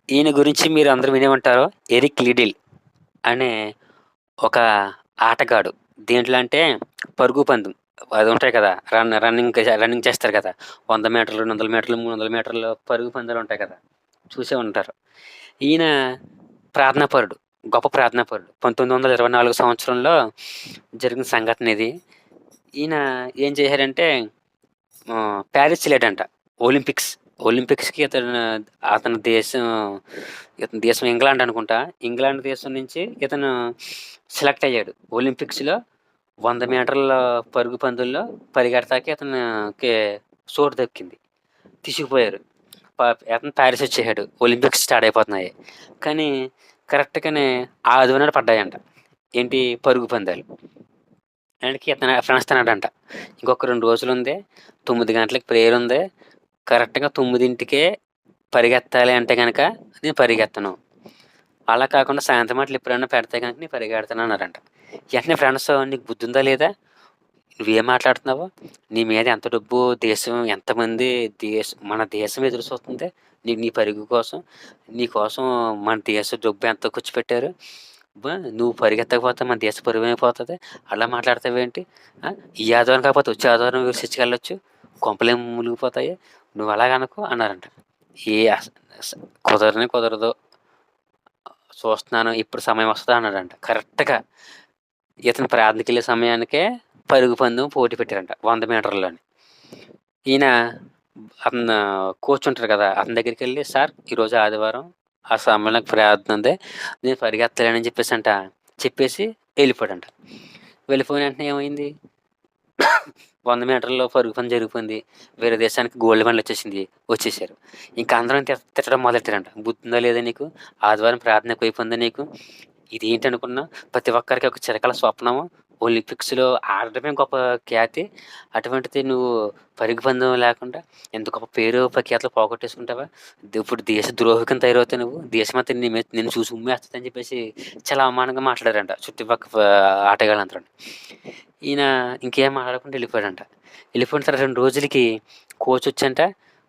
ఈయన గురించి మీరు అందరూ వినే ఉంటారు. ఎరిక్ లిడిల్ అనే ఒక ఆటగాడు. దేంట్లో అంటే పరుగు పందెం అది ఉంటాయి కదా! రన్నింగ్ చేస్తారు కదా! 100 మీటర్లు, 200 మీటర్లు, 300 మీటర్లు పరుగు పందాలు ఉంటాయి కదా! చూసే ఉంటారు. ఈయన ప్రార్థనాపరుడు. గొప్ప ప్రార్థనాపరుడు. 1924 సంవత్సరంలో జరిగిన సంఘటన ఇది. ఈయన ఏం చేశారంటే ప్యారిస్ ఎళ్ళాడంట. ఒలింపిక్స్‌కి ఇతని దేశం ఇంగ్లాండ్ అనుకుంటా. ఇంగ్లాండ్ దేశం నుంచి ఇతను సెలెక్ట్ అయ్యాడు. ఒలింపిక్స్‌లో 100 మీటర్ల పరుగు పందెంలో పరిగెడతాకి ఇతనికి చోటు దక్కింది. తీసుకుపోయారు. అతను ప్యారిస్ వచ్చేసాడు. ఒలింపిక్స్ స్టార్ట్ అయిపోతున్నాయి. కానీ కరెక్ట్‌గానే ఆదివారం పడ్డాయంట. ఏంటి పరుగు పందాలు. ఆయనకి ఫ్రెండ్స్ అన్నాడంట. ఇంకొక 2 రోజులుంది. 9 గంటలకి ప్రేయర్ ఉంది. కరెక్ట్‌గా 9కే పరిగెత్తాలి అంటే గనక నేను పరిగెత్తను. అలా కాకుండా సాయంత్రం మాటలు ఎప్పుడైనా పెడితే గనక నేను పరిగెడతాను అన్నారంట. వెంటనే ఫ్రెండ్స్ నీకు బుద్ధుందా లేదా? నువ్వేం మాట్లాడుతున్నావు? నీ మీద ఎంత డబ్బు దేశం ఎంతమంది మన దేశం ఎదురు చూస్తుంది. నీ పరుగు కోసం. నీ కోసం మన దేశ డబ్బు ఎంత ఖర్చు పెట్టారు. నువ్వు పరిగెత్తకపోతే మన దేశ పరువేమైపోతది. అలా మాట్లాడతావేంటి? ఈ ఆదివారం కాకపోతే వచ్చే ఆదివారం చర్చికెళ్ళొచ్చు. కొంపలేం మునిగిపోతాయి. నువ్వు అలాగనకు అన్నారంట. కుదరదు. చూస్తున్నాను ఇప్పుడు సమయం వస్తదా అన్నాడంట. కరెక్ట్‌గా ఇతను ప్రార్థనకెళ్ళే సమయానికే పరుగు పందెం పోటీ పెట్టారంట 100 మీటర్‌లోని. ఈయన అతను కోచ్ ఉంటారు కదా! అతని దగ్గరికెళ్ళి సార్ ఈరోజు ఆదివారం ఆ సమయంలో నాకు ప్రార్థన ఉంది. నేను పరిగెత్తలేనని చెప్పేసి వెళ్ళిపోయాడంట. వెళ్ళిపోయిన వెంటనే ఏమైంది? 100 మీటర్‌లో పరుగు పందెం జరిగిపోయింది. వేరే దేశానికి గోల్డ్ మెడల్ వచ్చేసారు. ఇంకా అందరం తిట్టడం మొదలెట్టారంట. బుద్ధుందా లేదా నీకు? ఆదివారం ప్రార్థన ఎక్కువైపోయిందా నీకు? ఇదేంటనుకున్నావు? ప్రతి ఒక్కరికి ఒక చిరకాల స్వప్నము ఒలింపిక్స్‌లో ఆడడమే గొప్ప ఖ్యాతి. అటువంటిది నువ్వు పరుగు పందెం లేకుండా ఎంత గొప్ప పేరు, ప్రఖ్యాతులు పోగొట్టేసుకుంటావా? ఇప్పుడు దేశ ద్రోహి కింద తయారవుతావు నువ్వు. దేశమంతా నిన్ను చూసి ఉమ్మేస్తదని చెప్పేసి చాలా అవమానంగా మాట్లాడారంట చుట్టుపక్క ఆటగాళ్ళందరూను. ఈయన ఇంకేం మాట్లాడకుండా ఎళ్ళిపోయాడంట. ఎళ్ళిపోయిన తర్వాత 2 రోజులకి కోచొచ్చంట,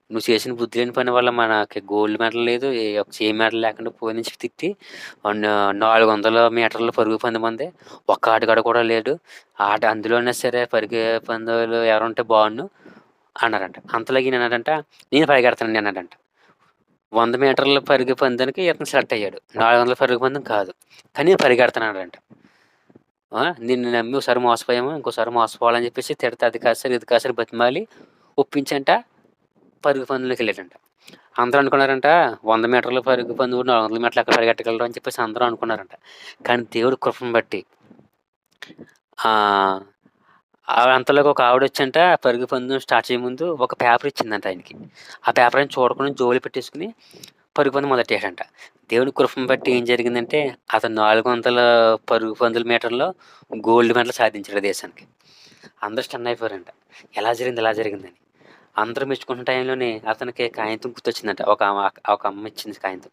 "నువ్వు చేసిన బుద్ధి లేని పని వల్ల మనకి గోల్డ్ మెడల్ లేదు. ఏ మెడల్ లేకుండా పోయిందని" చెప్పి తిట్టి 400 మీటర్ల పరుగు పందెం ఉంది. ఒక్క ఆటగాడు కూడా లేడు. అందులోనే సరే పరుగు పందెంలో ఎవరుంటే బావున్ను అన్నారంట. అంతలోకి ఈయనన్నాడంట, "నేను పరిగెడతానండి" అన్నాడంట. 100 మీటర్ల పరుగు పందెంకి ఇతను సెలెక్ట్ అయ్యాడు. 400 పరుగు పందెం కాదు. కానీ పరిగెడతన్నాడంట. నిన్ను నమ్మి ఒకసారి మోసపోయాము. ఇంకోసారి మోసపోవాలని చెప్పేసి తిడితే అది కాదు సార్, ఇది కాదు సార్ బతిమాలి ఒప్పించంట పరుగు పందెంలోకెళ్ళాడంట. అందరూ అనుకున్నారంట 100 మీటర్ల పరుగు పందెం 400 మీటర్లు ఎక్కడ పరిగెట్టగలడు అని చెప్పేసి అందరూ అనుకున్నారంట. కానీ దేవుడి కృపను బట్టి ఆహ్, అంతలోకి ఒక ఆవిడొచ్చంట పరుగు పందెం స్టార్ట్ చేయముందు ఒక పేపర్ ఇచ్చిందంట ఆయనకి. ఆ పేపర్ ఆయన చూడకుండా జోబులో పెట్టేసుకొని పరుగు పందెం మొదలెట్టాడంట. దేవుని కృపను బట్టి ఏం జరిగిందంటే అతను 400 పరుగు పందెల మీటర్‌లో గోల్డ్ మెడల్ సాధించాడు దేశానికి. అందరూ స్టన్ అయిపోయారంట. ఎలా జరిగింది? ఎలా జరిగిందని. అందరూ మెచ్చుకున్న టైంలోనే అతనికి కాగితం గుర్తొచ్చిందంట. ఒక అమ్మ ఇచ్చింది కాగితం.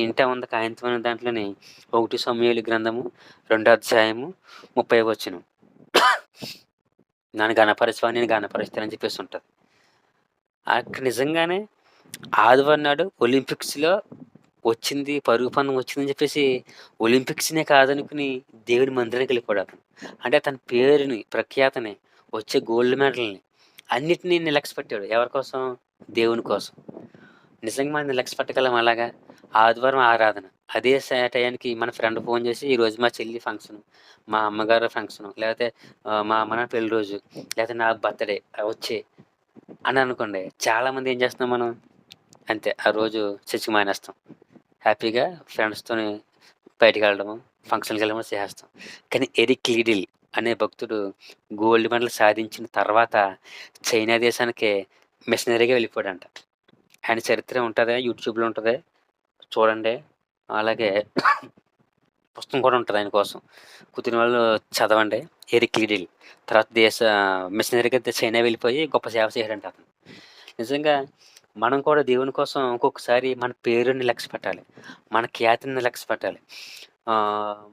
ఏంటా ఉంది కాగితం అనే దాంట్లోని 1 సమూయేలు గ్రంథము 2 అధ్యాయము 30 వచనం. నన్ను ఘనపరచువాని నేను ఘనపరుస్తానని చెప్పేసి ఉంటది. అక్కడ నిజంగానే ఆదివారం నాడు ఒలింపిక్స్‌లో వచ్చింది పరుగు పందెం వచ్చిందని చెప్పేసి ఒలింపిక్స్‌నే కాదనుకుని దేవుని మందిరానికి వెళ్ళిపోయాడు అతను. అంటే తన పేరుని, ప్రఖ్యాతిని, వచ్చే గోల్డ్ మెడల్‌ని అన్నిటిని నిర్లక్ష్యపెట్టాడు. ఎవరి కోసం? దేవుని కోసం. నిజంగా మనం నిర్లక్ష్యపెట్టగలం అలాగా? ఆదివారం ఆరాధన. అదే టయానికి మన ఫ్రెండ్ ఫోన్ చేసి ఈరోజు మా చెల్లి ఫంక్షను, మా అమ్మగారు ఫంక్షను, లేకపోతే మా అమ్మ నాన్న పెళ్లి రోజు, లేకపోతే నా బర్త్‌డే వచ్చేయి అని అనుకోండి. చాలామంది ఏం చేస్తున్నాం మనం? అంతే ఆ రోజు చర్చికి మానేస్తాం. హ్యాపీగా ఫ్రెండ్స్‌తోని బయటికెళ్ళడము, ఫంక్షన్‌కెళ్ళడము చేసేస్తాం. కానీ ఎరిక్ లిడిల్ అనే భక్తుడు గోల్డ్ మెడల్ సాధించిన తర్వాత చైనా దేశానికి మిషనరీగా వెళ్ళిపోయాడంట. ఆయన చరిత్ర ఉంటది. యూట్యూబ్‌లో ఉంటది. చూడండి. అలాగే పుస్తకం కూడా ఉంటది ఆయన కోసం. కుదిరిన వాళ్ళు చదవండి. Eric Liddell. తర్వాత మిషనరీగా చైనా వెళ్ళిపోయి గొప్ప సేవ చేసాడంట అతను. నిజంగా మనం కూడా దేవుని కోసం ఒక్కొక్కసారి మన పేరుని లక్ష్యపెట్టాలి. మన ఖ్యాతిని లక్ష్యపెట్టాలి.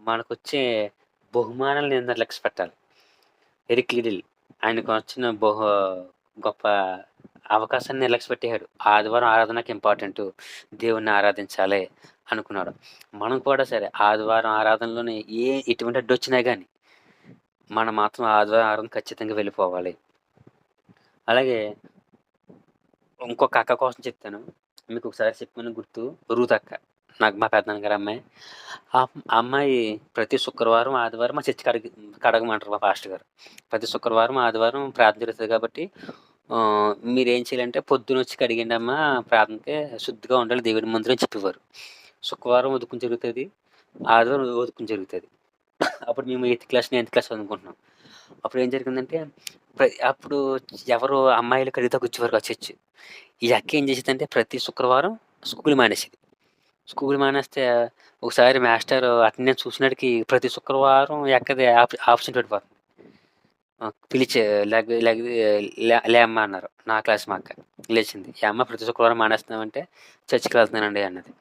మనకొచ్చే బహుమానాలను లక్ష్యపెట్టాలి. ఎరిక్ లిడిల్ ఆయనకొచ్చిన గొప్ప అవకాశాన్ని నిర్లక్ష్యపెట్టేసాడు. ఆదివారం ఆరాధనకి ఇంపార్టెంటు. దేవుడిని ఆరాధించాలి అనుకున్నాడు. మనం కూడా సరే ఆదివారం ఆరాధనలోని ఎటువంటి అడ్డొచ్చినా గానీ, మనం మాత్రం ఆదివారం ఆరాధన ఖచ్చితంగా వెళ్ళిపోవాలి. అలాగే ఇంకొక అక్క కోసం చెప్తాను. మీకొకసారి చెప్పాను గుర్తు. రూత్ అక్క. నాకు మా పెదనాన్నగారి అమ్మాయి. ఆ అమ్మాయి ప్రతి శుక్రవారం, ఆదివారం మా చర్చి కడగమంటారు మా పాస్టర్ గారు. ప్రతి శుక్రవారం, ఆదివారం ప్రార్థన జరుగుతది కాబట్టి మీరేం చేయాలంటే పొద్దునొచ్చి కడిగండమ్మా ప్రార్థనకి శుద్ధిగా ఉండాలి దేవుడి మందిరం అని చెప్పేవారు. శుక్రవారం ఉదకం జరుగుతది. ఆదివారం ఉదకం జరుగుతది. అప్పుడు మేము 8థ్ క్లాస్, 9థ్ క్లాస్ చదువుకుంటున్నాం. అప్పుడేం జరిగిందంటే అప్పుడు ఎవరు అమ్మాయిలు కడిగితే ఆ చర్చి. ఈ అక్క ఏం చేసేదంటే ప్రతి శుక్రవారం స్కూల్ మానేసేది. స్కూల్ మానేస్తే ఒకసారి మాస్టారు అటెండెన్స్ చూసినాడికి ప్రతి శుక్రవారం ఈ అక్కది ఆబ్సెంట్ పడిపోతుంది. పిలిచి లేమ్మా అన్నారు. నా క్లాస్ మా అక్క. లేచింది. ఏ అమ్మ ప్రతి శుక్రవారం మానేస్తున్నావంటే చర్చికి వెళ్తున్నానండి అన్నది.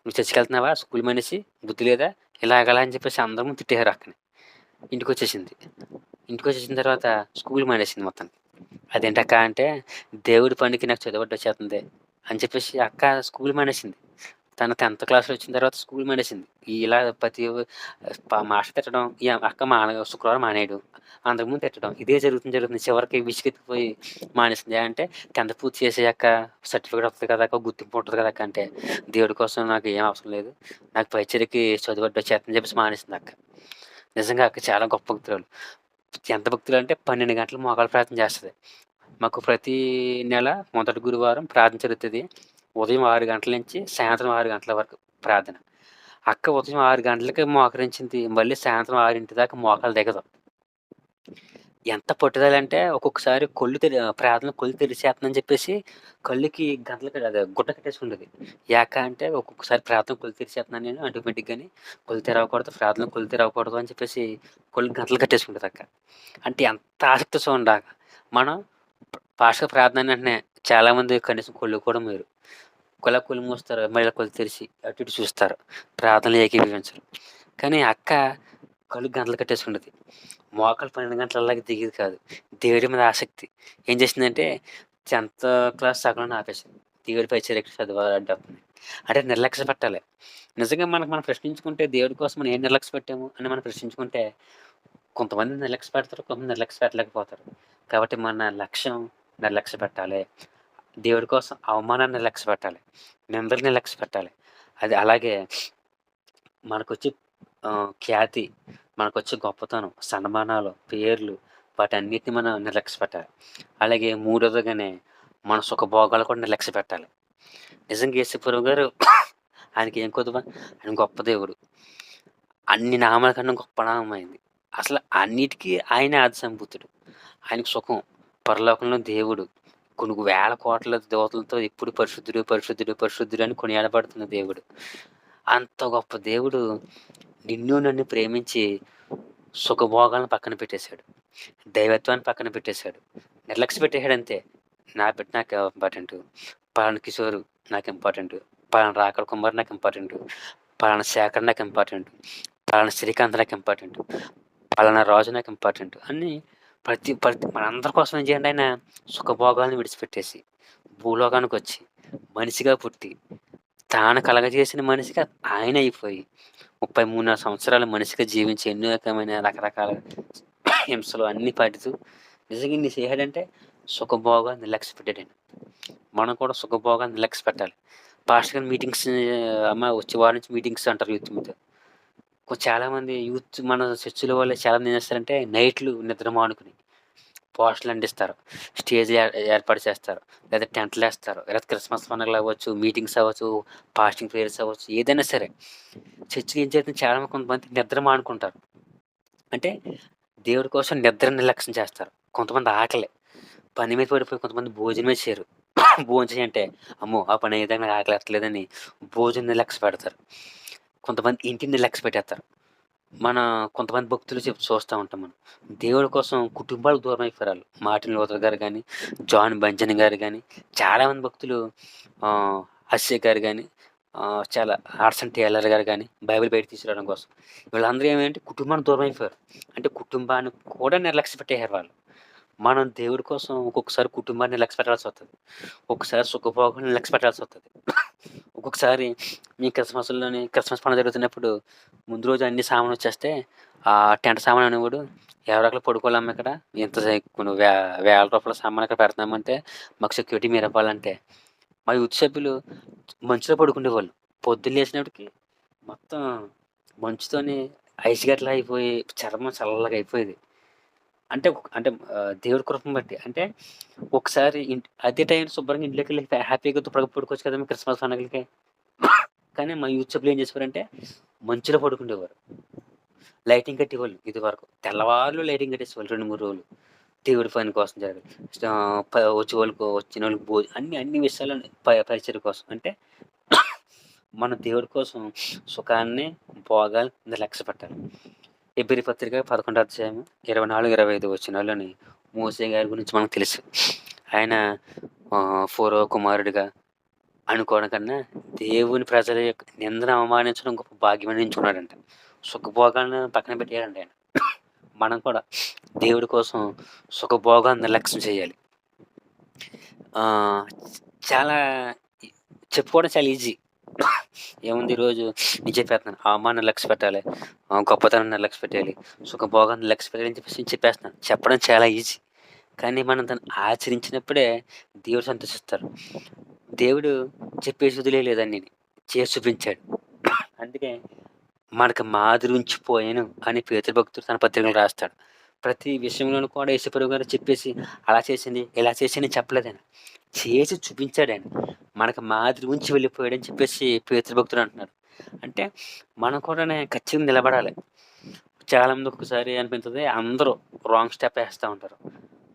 నువ్వు చర్చికి వెళ్తున్నావా? స్కూల్ మానేసి బుద్ధి లేదా? ఇలాగలా అని చెప్పేసి అందరూ ముందు తిట్టేసారు అక్కని. ఇంటికొచ్చేసింది. ఇంటికొచ్చేసిన తర్వాత స్కూల్ మానేసింది మొత్తానికి. అదేంటక్క అంటే, దేవుడి పనికి నాకు చదువడ్డొచ్చేస్తుంది అని చెప్పేసి అక్క స్కూల్ మానేసింది. తను 10థ్ క్లాస్‌లో వచ్చిన తర్వాత స్కూల్ మానేసింది. ఇలా ప్రతి మాస్టర్ తిట్టడం, ఈ అక్క శుక్రవారం మానేయడం, అంతకుముందు తిట్టడం. ఇదే జరుగుతుంది. చివరికి విసుగెత్తిపోయి మానేసింది. అంటే 10థ్ పూర్తి చేసేయక్క సర్టిఫికేట్ వస్తది కదా అక్క, గుర్తింపు ఉంటది కదా అక్క అంటే, దేవుడి కోసం నాకు ఏం అవసరం లేదు. నాకు పైచరికి చదువడ్డొచ్చేస్తుందని చెప్పేసి మానేసింది అక్క. నిజంగా అక్క చాలా గొప్ప భక్తురాలు. ఎంత భక్తులంటే 12 గంటలు మోకాళ్ళ ప్రార్థన చేస్తది. మాకు ప్రతీ నెల మొదటి గురువారం ప్రార్థన జరుగుతది. ఉదయం 6 గంటల నుంచి సాయంత్రం 6 గంటల వరకు ప్రార్థన. అక్క ఉదయం 6 గంటలకి మోకరించింది. మళ్ళీ సాయంత్రం 6 దాకా మోకాలు దిగదు. ఎంత పట్టుదలంటే ఒక్కొక్కసారి ప్రార్థనలో కళ్ళు తెరిచేత్తందని చెప్పేసి కళ్ళుకి గుడ్డ కట్టేసుకుంటది. యాక అంటే ఒక్కొక్కసారి ప్రార్థనలో కళ్ళు తెరిచేత్తన్నాను నేను ఆటోమేటిక్‌గాని కళ్ళు తెరవకూడదు, ప్రార్థనలో కళ్ళు తెరవకూడదు అని చెప్పేసి కళ్ళు గంటలు కట్టేసుకుంటది అక్క. అంటే ఎంత ఆసక్తి చూడండి ఆక. మనం పాస్టర్ ప్రార్థన వెంటనే చాలామంది కనీసం కళ్ళు కూడా మూయరు. ఇలా కళ్ళు మూస్తారు. మళ్ళీ ఇలా కళ్ళు తెరిచి అటు ఇటు చూస్తారు. ప్రార్థనలో ఏకీభవించరు. కానీ అక్క కళ్ళు గంటలు కట్టేసుకుంటది. మోకాళ్ళు 12 గంటలలాగా దిగేది కాదు. దేవుడి మీద ఆసక్తి. ఏం చేసిందంటే 10థ్ క్లాస్ సగంలోనే ఆపేసింది. దేవుడి పరిచర్య చదవాలంటప్పుడు. అంటే నిర్లక్ష్య పెట్టాలి. నిజంగా మనకు మనం ప్రశ్నించుకుంటే దేవుడి కోసం మనం ఏం నిర్లక్ష్య పెట్టాము అని మనం ప్రశ్నించుకుంటే కొంతమంది నిర్లక్ష్య పెడతారు. కొంతమంది నిర్లక్ష్య పెట్టలేకపోతారు. కాబట్టి మన లక్ష్యం నిర్లక్ష్య పెట్టాలి. దేవుడి కోసం అవమానాన్ని నిర్లక్ష్య పెట్టాలి. నిందల్ని నిర్లక్ష్య పెట్టాలి. అది అలాగే మనకొచ్చే ఖ్యాతి, మనకొచ్చే గొప్పతనం, సన్మానాలు, పేర్లు వాటన్నిటిని మనం నిర్లక్ష్య పెట్టాలి. అలాగే మూడోదిగానే మన సుఖభోగాలు కూడా నిర్లక్ష్య పెట్టాలి. నిజంగా యేసుప్రభు గారు ఆయనకి ఏం కొదువ? ఆయన గొప్ప దేవుడు. అన్ని నామాల కన్నా గొప్ప నామం ఆయనది. అసలు అన్నిటికీ ఆయనే ఆది సంభూతుడు. ఆయనకు సుఖం. పరలోకంలో దేవుడు. కొన్ని వేల కోట్ల దేవతలతో ఎప్పుడు పరిశుద్ధుడు, పరిశుద్ధుడు, పరిశుద్ధుడు అని కొనియాడబడుతున్న దేవుడు. అంత గొప్ప దేవుడు నిన్ను నన్ను ప్రేమించి సుఖభోగాలను పక్కన పెట్టేశాడు. దైవత్వాన్ని పక్కన పెట్టేశాడు. నిర్లక్ష్య పెట్టేశాడు అంతే. నా బిడ్డ నాకు ఇంపార్టెంటు. పలానా కిషోరు నాకు ఇంపార్టెంటు. పలానా రాకడ కుమార్ నాకు ఇంపార్టెంటు. పలానా శేఖర్ నాకు ఇంపార్టెంటు. పలానా శ్రీకాంత్ నాకు ఇంపార్టెంటు. పలానా రాజు నాకు ఇంపార్టెంటు అని ప్రతి మనందరి కోసం ఏం చేయండి, ఆయన సుఖభోగాలను విడిచిపెట్టేసి భూలోకానికి వచ్చి మనిషిగా పుట్టి తాను కలగజేసిన మనిషిగా ఆయన అయిపోయి 33 సంవత్సరాలు మనిషిగా జీవించి ఎన్నో రకమైన రకరకాల హింసలు అన్నీ పడుతూ నిజంగా ఇన్ని చేయడంటే సుఖభోగాన్ని నిర్లక్ష్య పెట్టాడు. మనం కూడా సుఖభోగాన్ని నిర్లక్ష్య పెట్టాలి. పాస్టర్ గారి మీటింగ్స్ అమ్మ వచ్చే వారం నుంచి మీటింగ్స్ అంటారు యూత్ మీద. చాలామంది యూత్ మన చర్చిల వాళ్ళు చాలామంది ఏం చేస్తారంటే నైట్లు నిద్ర మానుకుని పోస్టర్లు అంటిస్తారు, స్టేజ్ ఏర్పాటు చేస్తారు, లేదా టెంట్లు వేస్తారు, లేదా క్రిస్మస్ పండుగలు అవ్వచ్చు, మీటింగ్స్ అవ్వచ్చు, ఫాస్టింగ్ ప్రేయర్స్ అవ్వచ్చు, ఏదైనా సరే చర్చికి ఏం చేస్తుంది చాలా కొంతమంది నిద్ర మానుకుంటారు. అంటే దేవుడి కోసం నిద్ర నిర్లక్ష్యం చేస్తారు. కొంతమంది ఆకలి పని మీద పడిపోయి కొంతమంది భోజనమే చేయరు. భోజనం చేయంటే అమ్మో ఆ పని ఏదైనా నాకు ఆకలి ఎత్తలేదని భోజనం నిర్లక్ష్య పెడతారు. కొంతమంది ఇంటిని నిర్లక్ష్య పెట్టేస్తారు. మన కొంతమంది భక్తులు చూస్తూ ఉంటాం మనం. దేవుడి కోసం కుటుంబాలకు దూరం అయిపోయారు. మార్టిన్ లూథర్ గారు కానీ, జాన్ బంజన్ గారు కానీ, చాలామంది భక్తులు హస్సే గారు కానీ, చాలా హాడ్సన్ టేలర్ గారు కానీ బైబిల్ బయట తీసుకురావడం కోసం వీళ్ళందరూ ఏమంటే కుటుంబానికి దూరం అయిపోయారు. అంటే కుటుంబాన్ని కూడా నిర్లక్ష్య పెట్టేశారు వాళ్ళు. మనం దేవుడి కోసం ఒక్కొక్కసారి కుటుంబాన్ని లక్ష్య పెట్టాల్సి వస్తుంది. ఒక్కొక్కసారి సుఖభోగాన్ని లక్ష్య పెట్టాల్సి వస్తుంది. ఒక్కొక్కసారి మీ క్రిస్మస్ పండుగ జరుగుతున్నప్పుడు ముందు రోజు అన్ని సామాను వచ్చేస్తే ఆ టెంట్ సామాను అనేవాడు ఎవరక్కడ పడుకోలేము ఇక్కడ ఇంత కొన్ని వేల రూపాయల సామాను ఇక్కడ పెడుతున్నామంటే మాకు సెక్యూరిటీ మీరు ఇవ్వాలంటే మా యూత్ సభ్యులు మంచులో పడుకునేవాళ్ళు. పొద్దున్న లేచినప్పటికి మొత్తం మంచుతోని ఐస్ గట్ల అయిపోయి చర్మం చల్లగా అయిపోయేది. అంటే దేవుడి కృపను బట్టి. అంటే ఒకసారి అదే టైం శుభ్రంగా ఇంట్లోకి వెళ్ళి హ్యాపీగా పడుకోవచ్చు కదా క్రిస్మస్ పండుగలకి. కానీ మా యూత్ సభ్యులు ఏం చేసేవారంటే మంచులో పడుకునేవారు. లైటింగ్ కట్టేవాళ్ళు. ఇది వరకు తెల్లవారులు లైటింగ్ కట్టేసేవాళ్ళు 2-3 రోజులు దేవుడి పని కోసం వచ్చిన వాళ్ళకి అన్ని విషయాలు పరిచయం కోసం. అంటే మన దేవుడి కోసం సుఖాన్ని భోగాలు నిర్లక్ష్య పెట్టాలి. హెబ్రీ పత్రిక 11వ అధ్యాయం 24-25 వచనాల్లోని మోసే గారి గురించి మనకు తెలుసు. ఆయన ఫరో కుమారుడిగా అనుకోవడం కన్నా దేవుని ప్రజల యొక్క నిందను అవమానించడం గొప్ప భాగ్యమని ఎంచుకున్నాడంట. సుఖభోగాలను పక్కన పెట్టాడంట ఆయన. మనం కూడా దేవుడి కోసం సుఖభోగాన్ని నిర్లక్ష్యం చేయాలి. చాలా చెప్పుకోవడం చాలా ఈజీ. ఏముంది ఈరోజు నేను చెప్పేస్తున్నాను అవమానం లక్ష్య పెట్టాలి, గొప్పతనం లక్ష్య పెట్టాలి, సుఖభోగాన్ని లక్ష్య పెట్టాలి అని చెప్పేసి చెప్పేస్తున్నాను. చెప్పడం చాలా ఈజీ. కానీ మనం దాన్ని ఆచరించినప్పుడే దేవుడు సంతోషిస్తారు. దేవుడు చెప్పేసి వదిలేదని చేసి చూపించాడు. అందుకే మనకు మాదిరి ఉంచిపోయాను అని పేతురు భక్తుడు తన పత్రికలు రాస్తాడు. ప్రతి విషయంలోనూ కూడా యేసుప్రభు గారు చెప్పేసి అలా చేసింది ఇలా చేసింది చెప్పలేదు. ఆయన చేసి చూపించాడు. ఆయన మనకు మాదిరి ఉంచి వెళ్ళిపోయాడని చెప్పేసి పేతురు భక్తుడు అంటున్నాడు. అంటే మనం కూడా ఖచ్చితంగా నిలబడాలి. చాలామంది ఒక్కసారి అనిపిస్తుంది అందరూ రాంగ్ స్టెప్ వేస్తూ ఉంటారు.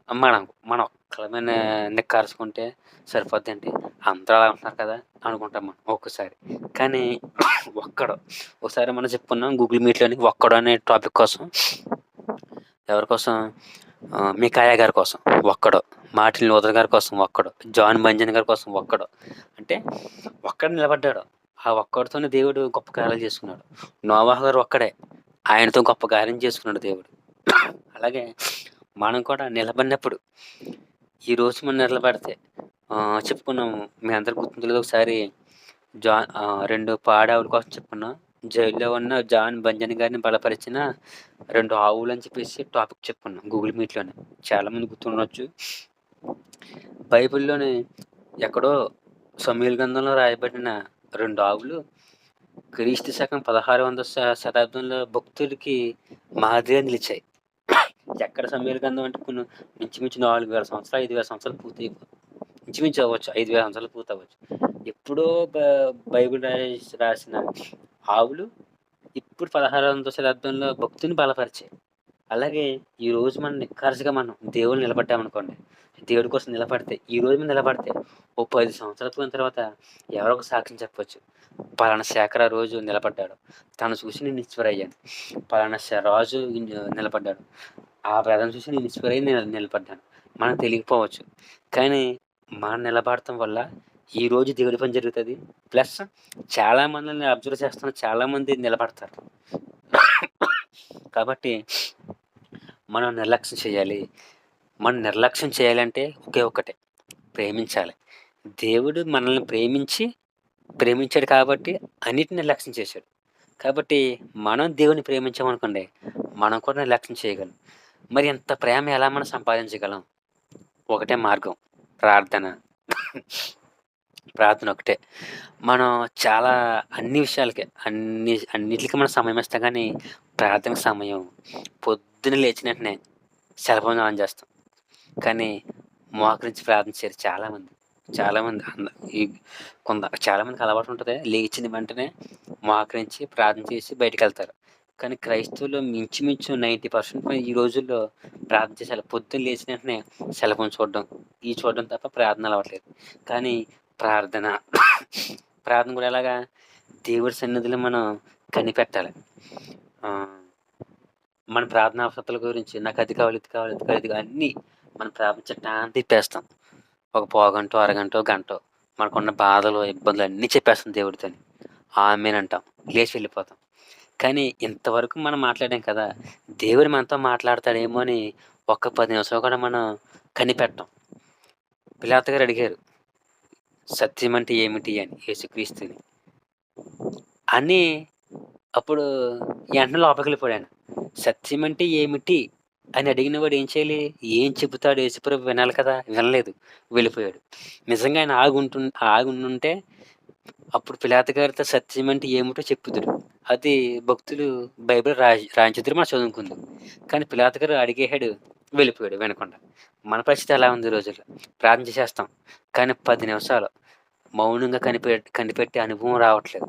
మనం ఒక్కలమైన నిక్కార్చుకుంటే సరిపోద్దండి అందరూ అలా ఉంటున్నారు కదా అనుకుంటాం మనం ఒక్కసారి. కానీ ఒకసారి మనం చెప్పుకున్నాం గూగుల్ మీట్లోని ఒక్కడు అనే టాపిక్ కోసం ఎవరి కోసం? మికాయా గారి కోసం ఒక్కడు, మార్టిన్ లూథర్ గారి కోసం ఒక్కడు, జాన్ బంజన్ గారి కోసం ఒక్కడు. అంటే ఒక్కడు నిలబడ్డాడు. ఆ ఒక్కడితోనే దేవుడు గొప్ప కార్యాలు చేసుకున్నాడు. నోవాహు గారు ఒక్కడే. ఆయనతో గొప్ప కార్యం చేసుకున్నాడు దేవుడు. అలాగే మనం కూడా నిలబడినప్పుడు ఈరోజు మనం నిలబడితే చెప్పుకున్నాము. మీ అందరికి గుర్తుందో ఒకసారి 2 పాడావుల కోసం చెప్పుకున్నాం. జైల్లో ఉన్న జాన్ బంజన్ గారిని బలపరిచిన 2 ఆవులని చెప్పేసి టాపిక్ చెప్పుకున్నాం గూగుల్ మీట్‌లోనే. చాలామంది గుర్తుండొచ్చు. బైబిల్‌లోని ఎక్కడో సమూయేలు గ్రంథంలో రాయబడిన 2 ఆవులు క్రీస్తు శకం 1600 శతాబ్దంలో భక్తులకి మాదిరిగా నిలిచాయి. ఎక్కడ సమూయేలు గ్రంథం అంటే ఇంచుమించు 4000 సంవత్సరాలు, 5000 సంవత్సరాలు పూర్తి ఇంచుమించు అవ్వచ్చు. 5000 సంవత్సరాలు పూర్తవ్వచ్చు. ఎప్పుడో బైబిల్ రాసిన ఆవులు ఇప్పుడు 1600 శతాబ్దంలో భక్తుని బలపరిచాయి. అలాగే ఈరోజు మనం నిక్కర్సగా మనం దేవుళ్ళు నిలబడ్డామనుకోండి, దేవుడి కోసం నిలబడితే, ఈరోజు మనం నిలబడితే ఓ 10 సంవత్సరాల పోయిన తర్వాత ఎవరో ఒక సాక్ష్యం చెప్పొచ్చు. పలానా శేఖర్ ఆ రోజు నిలబడ్డాడు. తను చూసి నేను ఇన్స్పైర్ అయ్యాను. పలానా రాజు నిలబడ్డాడు. ఆ ప్రజలను చూసి నేను ఇన్స్పైర్ అయ్యి నేను నిలబడ్డాను. మనకు తెలియకపోవచ్చు. కానీ మనం నిలబడటం వల్ల ఈరోజు దేవుడి పని జరుగుతుంది. ప్లస్ చాలామందిని అబ్జర్వ్ చేస్తున్న చాలామంది నిలబడతారు. కాబట్టి మనం నిర్లక్ష్యం చేయాలి. మనం నిర్లక్ష్యం చేయాలంటే ఒకే ఒక్కటే, ప్రేమించాలి. దేవుడు మనల్ని ప్రేమించాడు కాబట్టి అన్నిటిని నిర్లక్ష్యం చేశాడు. కాబట్టి మనం దేవుడిని ప్రేమించామనుకోండి, మనం కూడా నిర్లక్ష్యం చేయగలం. మరి ఇంత ప్రేమ ఎలా మనం సంపాదించగలం? ఒకటే మార్గం, ప్రార్థన. ప్రార్థన ఒకటే. మనం చాలా అన్ని విషయాలకి అన్నిట్లికి మనం సమయం ఇస్తాం. కానీ ప్రార్థనకు సమయం పొద్దున లేచిన వెంటనే సెల్ ఫోన్ ఆన్ చేస్తాం. కానీ మోకరించి ప్రార్థన చేయరు చాలామంది. చాలామందికి అలవాటు ఉంటుంది. లేచిన వెంటనే మోకరించి ప్రార్థన చేసి బయటికెళ్తారు. కానీ క్రైస్తవులు ఇంచుమించు 90% ఈ రోజుల్లో ప్రార్థన చేసేయాలి. పొద్దున్న లేచిన వెంటనే సెల్ ఫోన్ చూడడం తప్ప ప్రార్థన అలవాట్లేదు. కానీ ప్రార్థన కూడా ఎలాగా? దేవుడి సన్నిధిలో మనం కనిపెట్టాలి. మన ప్రార్థనా అవసరతల గురించి నాకు అది కావాలి, ఇది కావాలి, ఇది కావాలి, ఇది అన్నీ మనం ప్రార్థన చట్టాన్ని తిప్పేస్తాం. ఒక పావుగంటో, అరగంటో, గంటో మనకున్న బాధలు, ఇబ్బందులు అన్నీ చెప్పేస్తాం దేవుడితోని. ఆమేన్ అంటాం. లేచి వెళ్ళిపోతాం. కానీ ఇంతవరకు మనం మాట్లాడాం కదా! దేవుడు మనతో మాట్లాడతాడేమో అని ఒక్క 10 నిమిషాలు కూడా మనం కనిపెట్టం. పిలాతు గారు అడిగారు, సత్యం అంటే ఏమిటి అని యేసుక్రీస్తుని అని. అప్పుడు వెంటనే లోపలికెళ్ళిపోయాడు ఆయన. సత్యం అంటే ఏమిటి అని అడిగిన వాడు ఏం చేయాలి? ఏం చెబుతాడు యేసుప్రభు వినాలి కదా! వినలేదు, వెళ్ళిపోయాడు. నిజంగా ఆయన ఆగుండుంటే అప్పుడు పిలాతు గారితో సత్యం అంటే ఏమిటో చెప్పుదురు. అది భక్తులు బైబిల్ రాయించుదురు, మనం చదువుకుందాం. కానీ పిలాతు గారు అడిగేసాడు, వెళ్ళిపోయాడు వినకుండా. మన పరిస్థితి ఎలా ఉంది ఈ రోజుల్లో? ప్రార్థన చేసేస్తాం. కానీ 10 నిమిషాలు మౌనంగా కనిపెట్టే అనుభవం రావట్లేదు.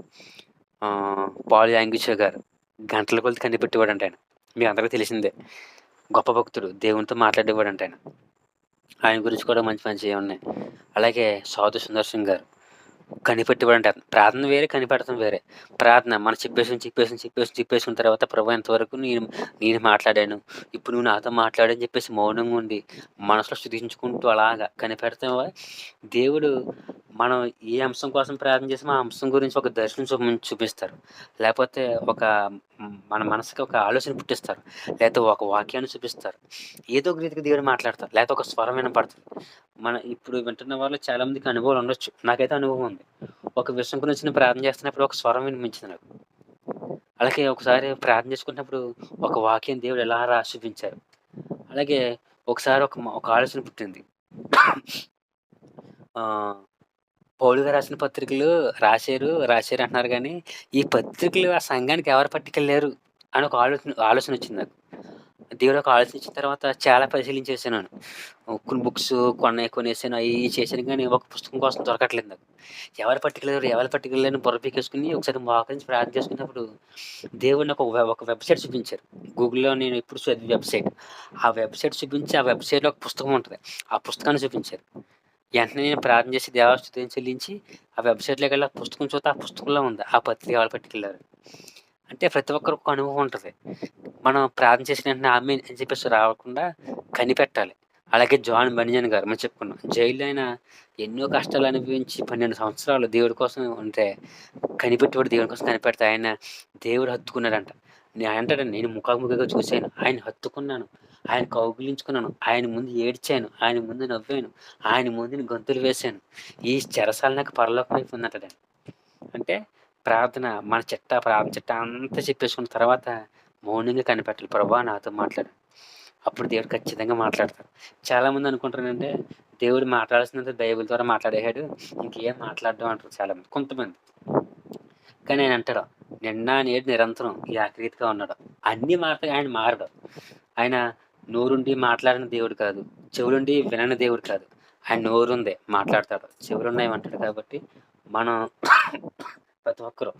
పాల్ యాంగిచో గారు గంటల కొలది కనిపెట్టేవాడంట ఆయన. మీ అందరికీ తెలిసిందే. గొప్ప భక్తుడు, దేవునితో మాట్లాడేవాడంట ఆయన. ఆయన గురించి కూడా మంచి మంచివి ఉన్నాయి. అలాగే సాధు సుందర్శన్ గారు కనిపెట్టేవాడంట. ప్రార్థన వేరే, కనిపెడతాం వేరే. ప్రార్థన మనం చెప్పేసిన తర్వాత ప్రభు ఎంతవరకు నేను మాట్లాడాను, ఇప్పుడు నువ్వు నాతో మాట్లాడని చెప్పేసి మౌనంగా ఉండి మనసులో స్తుతించుకుంటూ అలాగా కనిపెడతావా? దేవుడు మనం ఏ అంశం కోసం ప్రార్థన చేసామో ఆ అంశం గురించి ఒక దర్శనం చూపిస్తారు. లేకపోతే మన మనసుకి ఒక ఆలోచన పుట్టిస్తారు. లేకపోతే ఒక వాక్యాన్ని చూపిస్తారు. ఏదో ఒక రీతిగా దేవుడు మాట్లాడతారు. లేకపోతే ఒక స్వరం వినపడుతుంది. ఇప్పుడు వింటున్న వాళ్ళు చాలామందికి అనుభవాలు ఉండొచ్చు. నాకైతే అనుభవం ఉంది. ఒక విషయం గురించి నేను ప్రార్థన చేస్తున్నప్పుడు ఒక స్వరం వినిపించింది నాకు. అలాగే ఒకసారి ప్రార్థన చేసుకున్నప్పుడు ఒక వాక్యం దేవుడు ఎలా రాసి చూపించారు. అలాగే ఒకసారి ఒక ఆలోచన పుట్టింది. పౌలు గారు రాసిన పత్రికలు రాశారు అంటున్నారు కానీ ఈ పత్రికలు ఆ సంఘానికి ఎవరు పట్టుకెళ్ళారు అని ఒక ఆలోచన వచ్చింది నాకు. దేవుడు ఒక ఆలోచన ఇచ్చిన తర్వాత చాలా పరిశీలించేసాను. కొన్ని బుక్స్ కొనేసాను, అవి చేశాను. కానీ ఒక పుస్తకం కోసం దొరకట్లేదు నాకు. ఎవరు పట్టుకెళ్ళారు బుర్ర పీకేసుకుని ఒకసారి మోకరించి ప్రార్థన చేసుకున్నప్పుడు దేవుడు నాకు ఒక వెబ్సైట్ చూపించారు. గూగుల్లో నేను ఎప్పుడు చదివే వెబ్సైట్. ఆ వెబ్సైట్ చూపించి ఆ వెబ్సైట్లో ఒక పుస్తకం ఉంటుంది. ఆ పుస్తకాన్ని చూపించారు. వెంటనే నేను ప్రార్థన చేసి దేవస్తుతిని చెల్లించి ఆ వెబ్సైట్లోకి వెళ్ళి ఆ పుస్తకం చూస్తే ఆ పుస్తకంలో ఉంది ఆ పత్రిక ఎవరు పట్టుకెళ్ళారు. అంటే ప్రతి ఒక్కరికి ఒక అనుభవం ఉంటది. మనం ప్రార్థన చేసిన వెంటనే ఆమేన్ అని చెప్పేసి రాకుండా కనిపెట్టాలి. అలాగే జాన్ బనియన్ గారు మనం చెప్పుకున్నాం. జైల్‌లో ఆయన ఎన్నో కష్టాలు అనుభవించి 12 సంవత్సరాలు దేవుడి కోసం ఉంటే కనిపెట్టేవాడు దేవుడి కోసం కనిపెడితే ఆయన దేవుడు హత్తుకున్నాడంట. ఆయన అంటాడండి, నేను ముఖాముఖిగా చూసాను. ఆయన్ని హత్తుకున్నాను. ఆయన కౌగిలించుకున్నాను. ఆయన ముందు ఏడ్చాను. ఆయన ముందు నవ్వాను. ఆయన ముందు నేను గంతులు వేశాను. ఈ చెరసాల నాకు పరలోకం వైపు ఉందంటాడండి. అంటే ప్రార్థన చిట్టా అంతా చెప్పేసుకున్న తర్వాత మౌనంగా కనిపెట్టాలి. ప్రభువా నాతో మాట్లాడు. అప్పుడు దేవుడు ఖచ్చితంగా మాట్లాడతాడు. చాలామంది అనుకుంటారేంటంటే దేవుడు మాట్లాడాల్సినంత బైబిల్ ద్వారా మాట్లాడేసాడు. ఇంకేం మాట్లాడడం అంటారు చాలామంది. కొంతమంది. కానీ ఆయన అంటాడు, నిన్న నేడు నిరంతరం ఏకరీతిగా ఉన్నాడు. అన్నీ మారతాయి, ఆయన మారడు. ఆయన నోరుండి మాట్లాడిన దేవుడు కాదు. చెవులుండి వినని దేవుడు కాదు. ఆయన నోరుంది మాట్లాడతాడు. చెవులున్నాయి అంటాడు. కాబట్టి మనం ప్రతి ఒక్కరు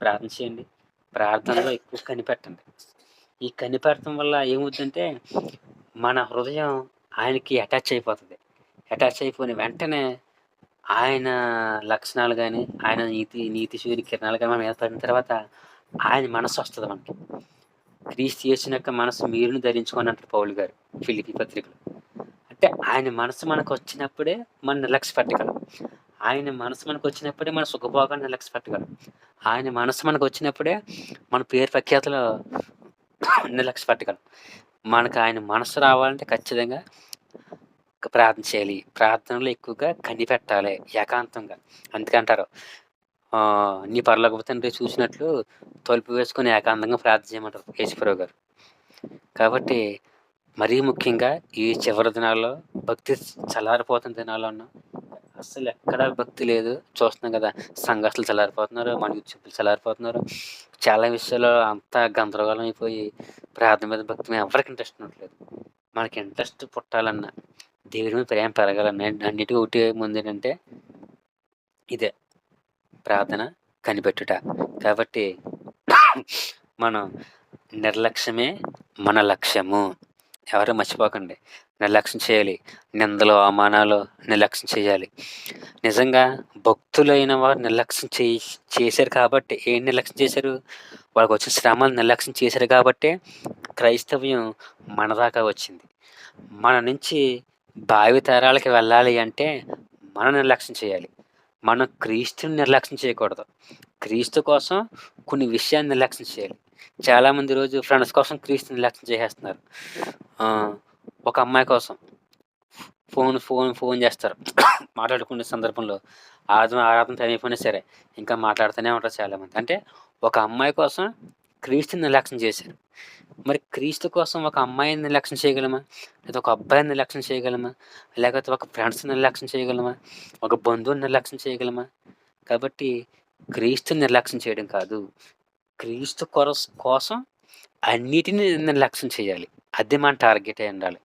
ప్రార్థన చేయండి. ప్రార్థనలో ఎక్కువ కనిపెట్టండి. ఈ కనిపెట్టడం వల్ల ఏమవుద్దంటే మన హృదయం ఆయనకి అటాచ్ అయిపోతది. అటాచ్ అయిపోయిన వెంటనే ఆయన లక్షణాలు గాని, ఆయన నీతి సూర్య కిరణాలు గాని మన మీద పడిన తర్వాత ఆయన మనసొస్తది మనకి. క్రీస్తు యేసు యొక్క మనసు మీరును ధరించుకోండి అంటాడు పౌలు గారు ఫిలిప్పీ పత్రికలో. అంటే ఆయన మనసు మనకొచ్చినప్పుడే మనం నిర్లక్ష్య పెట్టగలం. ఆయన మనసు మనకొచ్చినప్పుడే మన సుఖభోగాన్ని నిర్లక్ష్య పెట్టగలం. ఆయన మనసు మనకొచ్చినప్పుడే మన పేరు ప్రఖ్యాతులు నిర్లక్ష్య పెట్టగలం. మనకు ఆయన మనసు రావాలంటే ఖచ్చితంగా ప్రార్థన చేయాలి. ప్రార్థనలో ఎక్కువగా కనిపెట్టాలి ఏకాంతంగా. అందుకే అంటారు నీ పరలోకపు తండ్రి చూసినట్లు తలుపు వేసుకొని ఏకాంతంగా ప్రార్థన చేయమంటారు యేసుప్రభు గారు. కాబట్టి మరీ ముఖ్యంగా ఈ చివరి దినాల్లో భక్తి చల్లారిపోతున్న దినాల్లో ఉన్నాం. అస్సలు ఎక్కడా భక్తి లేదు. చూస్తున్నాం కదా! సంఘస్థులు చల్లారిపోతున్నారు. మన యూత్ చల్లారిపోతున్నారు. చాలా విషయాల్లో అంతా గందరగోళం అయిపోయి ప్రార్థన మీద భక్తి మీద ఎవరికీ ఇంట్రెస్ట్ ఉండట్లేదు. మనకి ఇంట్రెస్ట్ పుట్టాలన్నా, దేవుడి మీద ప్రేమ పెరగాలన్నా అన్నిటికీ ఒకటే ముందేంటంటే ఇదే ప్రార్థన, కనిపెట్టుట. కాబట్టి మనం నిర్లక్ష్యమే మన లక్ష్యము. ఎవరు మర్చిపోకండి. నిర్లక్ష్యం చేయాలి. నిందలు, అవమానాలు నిర్లక్ష్యం చేయాలి. నిజంగా భక్తులైన వారు నిర్లక్ష్యం చేశారు కాబట్టి ఏం నిర్లక్ష్యం చేశారు? వాళ్ళకొచ్చిన శ్రమలు నిర్లక్ష్యం చేశారు కాబట్టే క్రైస్తవ్యం మన దాకా వచ్చింది. మన నుంచి భావి తరాలకి వెళ్ళాలి అంటే మనం నిర్లక్ష్యం చేయాలి. మనం క్రీస్తుని నిర్లక్ష్యం చేయకూడదు. క్రీస్తు కోసం కొన్ని విషయాన్ని నిర్లక్ష్యం చేయాలి. చాలామంది ఈరోజు ఫ్రెండ్స్ కోసం క్రీస్తుని నిర్లక్ష్యం చేసేస్తున్నారు. ఒక అమ్మాయి కోసం ఫోన్ చేస్తారు. మాట్లాడుకునే సందర్భంలో ఆరాధన టైం అయిపోయినా సరే ఇంకా మాట్లాడుతూనే ఉంటారు చాలామంది. అంటే ఒక అమ్మాయి కోసం క్రీస్తుని నిర్లక్ష్యం చేశారు. మరి క్రీస్తు కోసం ఒక అమ్మాయిని నిర్లక్ష్యం చేయగలమా? లేదా ఒక అబ్బాయిని నిర్లక్ష్యం చేయగలమా? లేకపోతే ఒక ఫ్రెండ్స్‌ని నిర్లక్ష్యం చేయగలమా? ఒక బంధువుని నిర్లక్ష్యం చేయగలమా? కాబట్టి క్రీస్తుని నిర్లక్ష్యం చేయడం కాదు. క్రీస్తు కోసం అన్నిటిని నిర్లక్ష్యం చేయాలి. అది మన టార్గెట్ అయి ఉండాలి.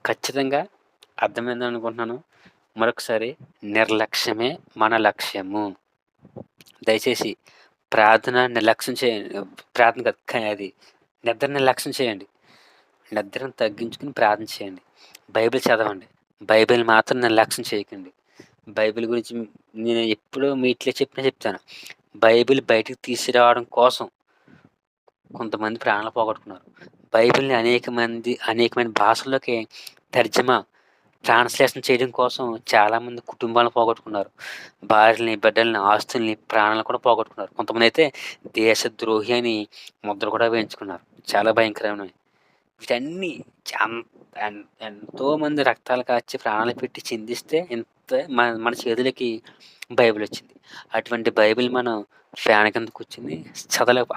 ఖచ్చితంగా అర్థమైందని అనుకుంటున్నాను. మరొకసారి నిర్లక్ష్యమే మన లక్ష్యము. దయచేసి ప్రార్థన నిర్లక్ష్యం చేయండి. ప్రార్థన కాదు అది నిద్ర నిర్లక్ష్యం చేయండి. నిద్రను తగ్గించుకుని ప్రార్థన చేయండి. బైబిల్ చదవండి. బైబిల్ మాత్రం నిర్లక్ష్యం చేయకండి. బైబిల్ గురించి నేను ఎప్పుడూ మీట్లో చెప్తాను. బైబిల్ బయటికి తీసుకురావడం కోసం కొంతమంది ప్రాణాలు పోగొట్టుకున్నారు. బైబిల్‌ని అనేకమైన భాషల్లోకి తర్జమా, ట్రాన్స్‌లేషన్ చేయడం కోసం చాలామంది కుటుంబాలను పోగొట్టుకున్నారు. భార్యలని, బిడ్డలని, ఆస్తుల్ని, ప్రాణాలను కూడా పోగొట్టుకున్నారు. కొంతమందైతే దేశద్రోహి అని ముద్ర కూడా వేయించుకున్నారు. చాలా భయంకరమైనవి. వీటన్నీ ఎంతోమంది రక్తాలు కార్చి ప్రాణాలు పెట్టి చిందిస్తే మన చేతులకి బైబిల్ వచ్చింది. అటువంటి బైబిల్ మనం ఫ్యాన్ కింద కూర్చొని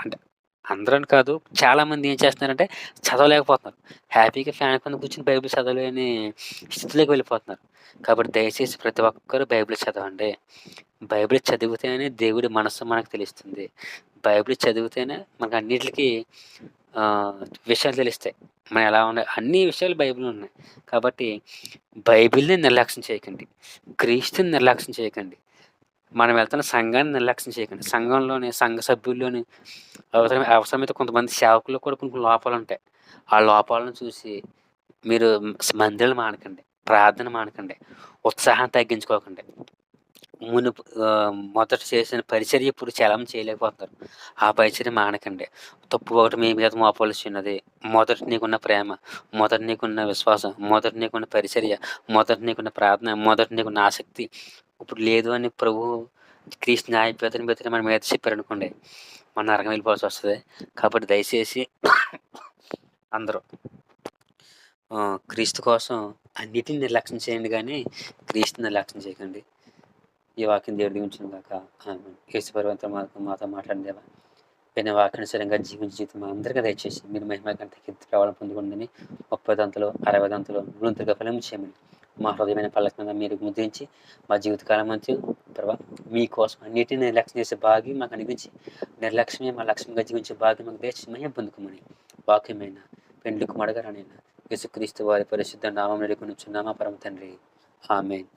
అంటే అందరని కాదు, చాలామంది ఏం చేస్తున్నారంటే చదవలేకపోతున్నారు. హ్యాపీగా ఫ్యాన్ కింద కూర్చొని బైబిల్ చదవలేని స్థితిలోకి వెళ్ళిపోతున్నారు. కాబట్టి దయచేసి ప్రతి ఒక్కరు బైబిల్ చదవండి. బైబిల్ చదివితేనే దేవుడి మనసు మనకు తెలుస్తుంది. బైబిల్ చదివితేనే మనకు అన్నిటికి విషయాలు తెలుస్తాయి. మనం ఎలా ఉండాలి అన్ని విషయాలు బైబిల్లో ఉన్నాయి. కాబట్టి బైబిల్‌ని నిర్లక్ష్యం చేయకండి. క్రీస్తుని నిర్లక్ష్యం చేయకండి. మనం వెళ్తున్న సంఘాన్ని నిర్లక్ష్యం చేయకండి. సంఘ సభ్యుల్లోని అవసరమైతే కొంతమంది సేవకుల్లో కూడా కొన్ని లోపాలుంటాయి. ఆ లోపాలను చూసి మీరు మందిరాలు మానకండి. ప్రార్థన మానకండి. ఉత్సాహాన్ని తగ్గించుకోకండి. మొదట చేసిన పరిచర్య ఇప్పుడు చలం చేయలేకపోతున్నారు. ఆ పరిచర్య మానకండి. తప్పు ఒకటి మీ మీద మోపవలసియున్నది. మొదట నీకున్న ప్రేమ, మొదట నీకున్న విశ్వాసం, మొదట నీకున్న పరిచర్య, మొదట నీకున్న ప్రార్థన, మొదట నీకున్న ఆసక్తి ఇప్పుడు లేదు అని ప్రభువు క్రీస్తు న్యాయపీఠాన్ని బట్టి మన మీద చెప్పారనుకోండి, మనం నరకం వెళ్ళిపోవాల్సొస్తది. కాబట్టి దయచేసి అందరూ క్రీస్తు కోసం అన్నిటిని నిర్లక్ష్యం చేయండి గానీ, క్రీస్తుని నిర్లక్ష్యం చేయకండి. ఈ వాక్యం దేవుడు దీవించును గాక. ఆమేన్. యేసు ప్రభువుతో మాతో మాట్లాడిన దేవా, విన్న వాక్యానుసారంగా జీవించే జీవితం మా అందరికీ దయచేసి మీరు మహిమ ఘనత కీర్తి ప్రభావం పొందుకోండి. 30 దంతలు, 60 దంతలు నూరంతలుగా ఫలం చేయమని మా హృదయమైన పల్లక మీద మీరు ముద్రించి మా జీవితకాలం అంతా ప్రభా మీకోసం అన్నిటిని నిర్లక్ష్యం చేసే భాగ్యం మాకు అనిపించి నిర్లక్ష్యమే మా లక్ష్యంగా జీవించే భాగ్యం మాకు దయచేసి మహిమ పొందుకోమని వాక్యమైన పెండ్లి కుమారుడుగా రానైనా యేసుక్రీస్తు వారి పరిశుద్ధ నామం నడుకొనుచున్నామా పరమ తండ్రి. ఆమేన్.